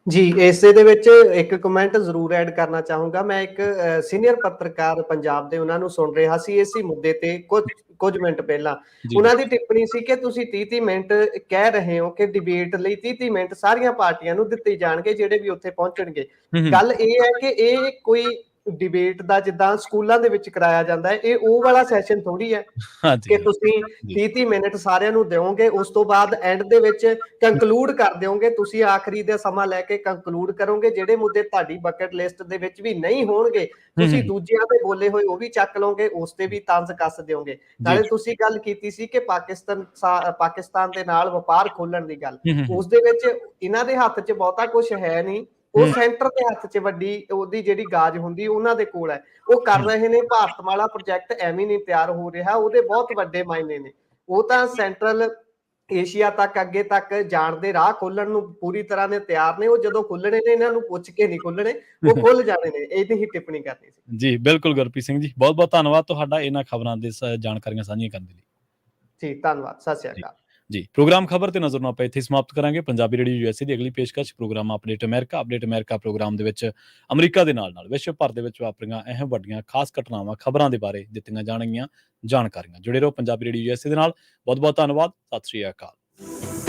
ਜੀ, ਇਸੇ ਦੇ ਵਿੱਚ ਇੱਕ ਕਮੈਂਟ ਜ਼ਰੂਰ ਐਡ ਕਰਨਾ ਚਾਹੂੰਗਾ। ਮੈਂ ਇੱਕ ਸੀਨੀਅਰ ਪੱਤਰਕਾਰ ਪੰਜਾਬ ਦੇ, ਉਹਨਾਂ ਨੂੰ ਸੁਣ ਰਿਹਾ ਸੀ ਇਸੇ ਮੁੱਦੇ ਤੇ ਕੁਝ ਮਿੰਟ ਪਹਿਲਾਂ। ਉਹਨਾਂ ਦੀ ਟਿੱਪਣੀ ਸੀ ਕਿ ਤੁਸੀਂ 30-30 ਮਿੰਟ ਕਹਿ ਰਹੇ ਹੋ ਕਿ ਡਿਬੇਟ ਲਈ 30-30 ਮਿੰਟ ਸਾਰੀਆਂ ਪਾਰਟੀਆਂ ਨੂੰ ਦਿੱਤੇ ਜਾਣਗੇ ਜਿਹੜੇ ਵੀ ਉੱਥੇ ਪਹੁੰਚਣਗੇ। ਗੱਲ ਇਹ ਹੈ ਕਿ ਇਹ ਕੋਈ ਡਿਬੇਟ ਦਾ ਜਿੱਦਾਂ ਸਕੂਲਾਂ ਦੇ ਵਿੱਚ ਕਰਾਇਆ ਜਾਂਦਾ ਹੈ, ਇਹ ਉਹ ਵਾਲਾ ਸੈਸ਼ਨ ਥੋੜੀ ਹੈ ਕਿ ਤੁਸੀਂ 30-30 ਮਿੰਟ ਸਾਰਿਆਂ ਨੂੰ ਦਿਓਗੇ, ਉਸ ਤੋਂ ਬਾਅਦ ਐਂਡ ਦੇ ਵਿੱਚ ਕੰਕਲੂਡ ਕਰ ਦਿਓਗੇ। ਤੁਸੀਂ ਆਖਰੀ ਦਾ ਸਮਾਂ ਲੈ ਕੇ ਕੰਕਲੂਡ ਕਰੋਗੇ। ਜਿਹੜੇ ਮੁੱਦੇ ਤੁਹਾਡੀ ਬਕਟ ਲਿਸਟ ਦੇ ਵਿੱਚ ਵੀ ਨਹੀਂ ਹੋਣਗੇ, ਤੁਸੀਂ ਦੂਜਿਆਂ ਦੇ ਬੋਲੇ ਹੋਏ ਉਹ ਵੀ ਚੱਕ ਲਓਗੇ, ਉਸ ਤੇ ਵੀ ਤੰਜ਼ ਕੱਸ ਦਿਓਗੇ। ਨਾਲੇ ਤੁਸੀਂ ਗੱਲ ਕੀਤੀ ਸੀ ਕਿ ਪਾਕਿਸਤਾਨ ਦੇ ਨਾਲ ਵਪਾਰ ਖੋਲਣ ਦੀ ਗੱਲ, ਉਸ ਦੇ ਵਿੱਚ ਇਹਨਾਂ ਦੇ ਹੱਥ 'ਚ ਬਹੁਤਾ ਕੁਝ ਹੈ ਨਹੀਂ। ਉਹ ਸੈਂਟਰ ਦੇ ਹੱਥ 'ਚ ਵੱਡੀ ਉਹਦੀ ਜਿਹੜੀ ਗਾਜ ਹੁੰਦੀ ਉਹਨਾਂ ਦੇ ਕੋਲ ਹੈ। ਉਹ ਕਰ ਰਹੇ ਨੇ। ਭਾਰਤਮਾਲਾ ਪ੍ਰੋਜੈਕਟ ਐਵੇਂ ਨਹੀਂ ਤਿਆਰ ਹੋ ਰਿਹਾ, ਉਹਦੇ ਬਹੁਤ ਵੱਡੇ ਮਾਇਨੇ ਨੇ। ਉਹ ਤਾਂ ਸੈਂਟਰਲ ਏਸ਼ੀਆ ਤੱਕ, ਅੱਗੇ ਤੱਕ ਜਾਣ ਦੇ ਰਾਹ ਖੋਲਣ ਨੂੰ ਪੂਰੀ ਤਰ੍ਹਾਂ ਨੇ ਤਿਆਰ ਨੇ। ਉਹ ਜਦੋਂ ਖੁੱਲਣੇ ਨੇ, ਇਹਨਾਂ ਨੂੰ ਪੁੱਛ ਕੇ ਨਹੀਂ ਖੁੱਲਣੇ, ਉਹ ਖੁੱਲ ਜਾਣੇ ਨੇ। ਇਹਦੀ ਹੀ ਟਿੱਪਣੀ ਕਰਨੀ ਸੀ। ਜੀ ਬਿਲਕੁਲ ਗੁਰਪ੍ਰੀਤ ਸਿੰਘ ਜੀ, ਬਹੁਤ ਬਹੁਤ ਧੰਨਵਾਦ ਤੁਹਾਡਾ ਇਹਨਾਂ ਖਬਰਾਂ ਦੇ ਜਾਣਕਾਰੀਆਂ ਸਾਂਝੀਆਂ ਕਰਨ ਦੇ ਲਈ। ਜੀ ਧੰਨਵਾਦ, ਸਤਿ ਸ਼੍ਰੀ ਅਕਾਲ ਜੀ। ਪ੍ਰੋਗਰਾਮ ਖਬਰ ਤੇ ਨਜ਼ਰ ਨੂੰ ਆਪਾਂ ਇੱਥੇ ਸਮਾਪਤ ਕਰਾਂਗੇ। ਪੰਜਾਬੀ ਰੇਡੀਓ USA ਦੀ ਅਗਲੀ ਪੇਸ਼ਕਸ਼ ਪ੍ਰੋਗਰਾਮ ਅਪਡੇਟ ਅਮਰੀਕਾ ਪ੍ਰੋਗਰਾਮ ਦੇ ਵਿੱਚ ਅਮਰੀਕਾ ਦੇ ਨਾਲ ਵਿਸ਼ਵ ਭਰ ਦੇ ਵਿੱਚ ਵਾਪਰੀਆਂ ਅਹਿਮ ਵੱਡੀਆਂ ਖਾਸ ਘਟਨਾਵਾਂ, ਖਬਰਾਂ ਦੇ ਬਾਰੇ ਦਿੱਤੀਆਂ ਜਾਣਗੀਆਂ ਜਾਣਕਾਰੀਆਂ। ਜੁੜੇ ਰਹੋ ਪੰਜਾਬੀ ਰੇਡੀਓ USA ਦੇ ਨਾਲ। ਬਹੁਤ ਬਹੁਤ ਧੰਨਵਾਦ, ਸਤਿ ਸ਼੍ਰੀ ਅਕਾਲ।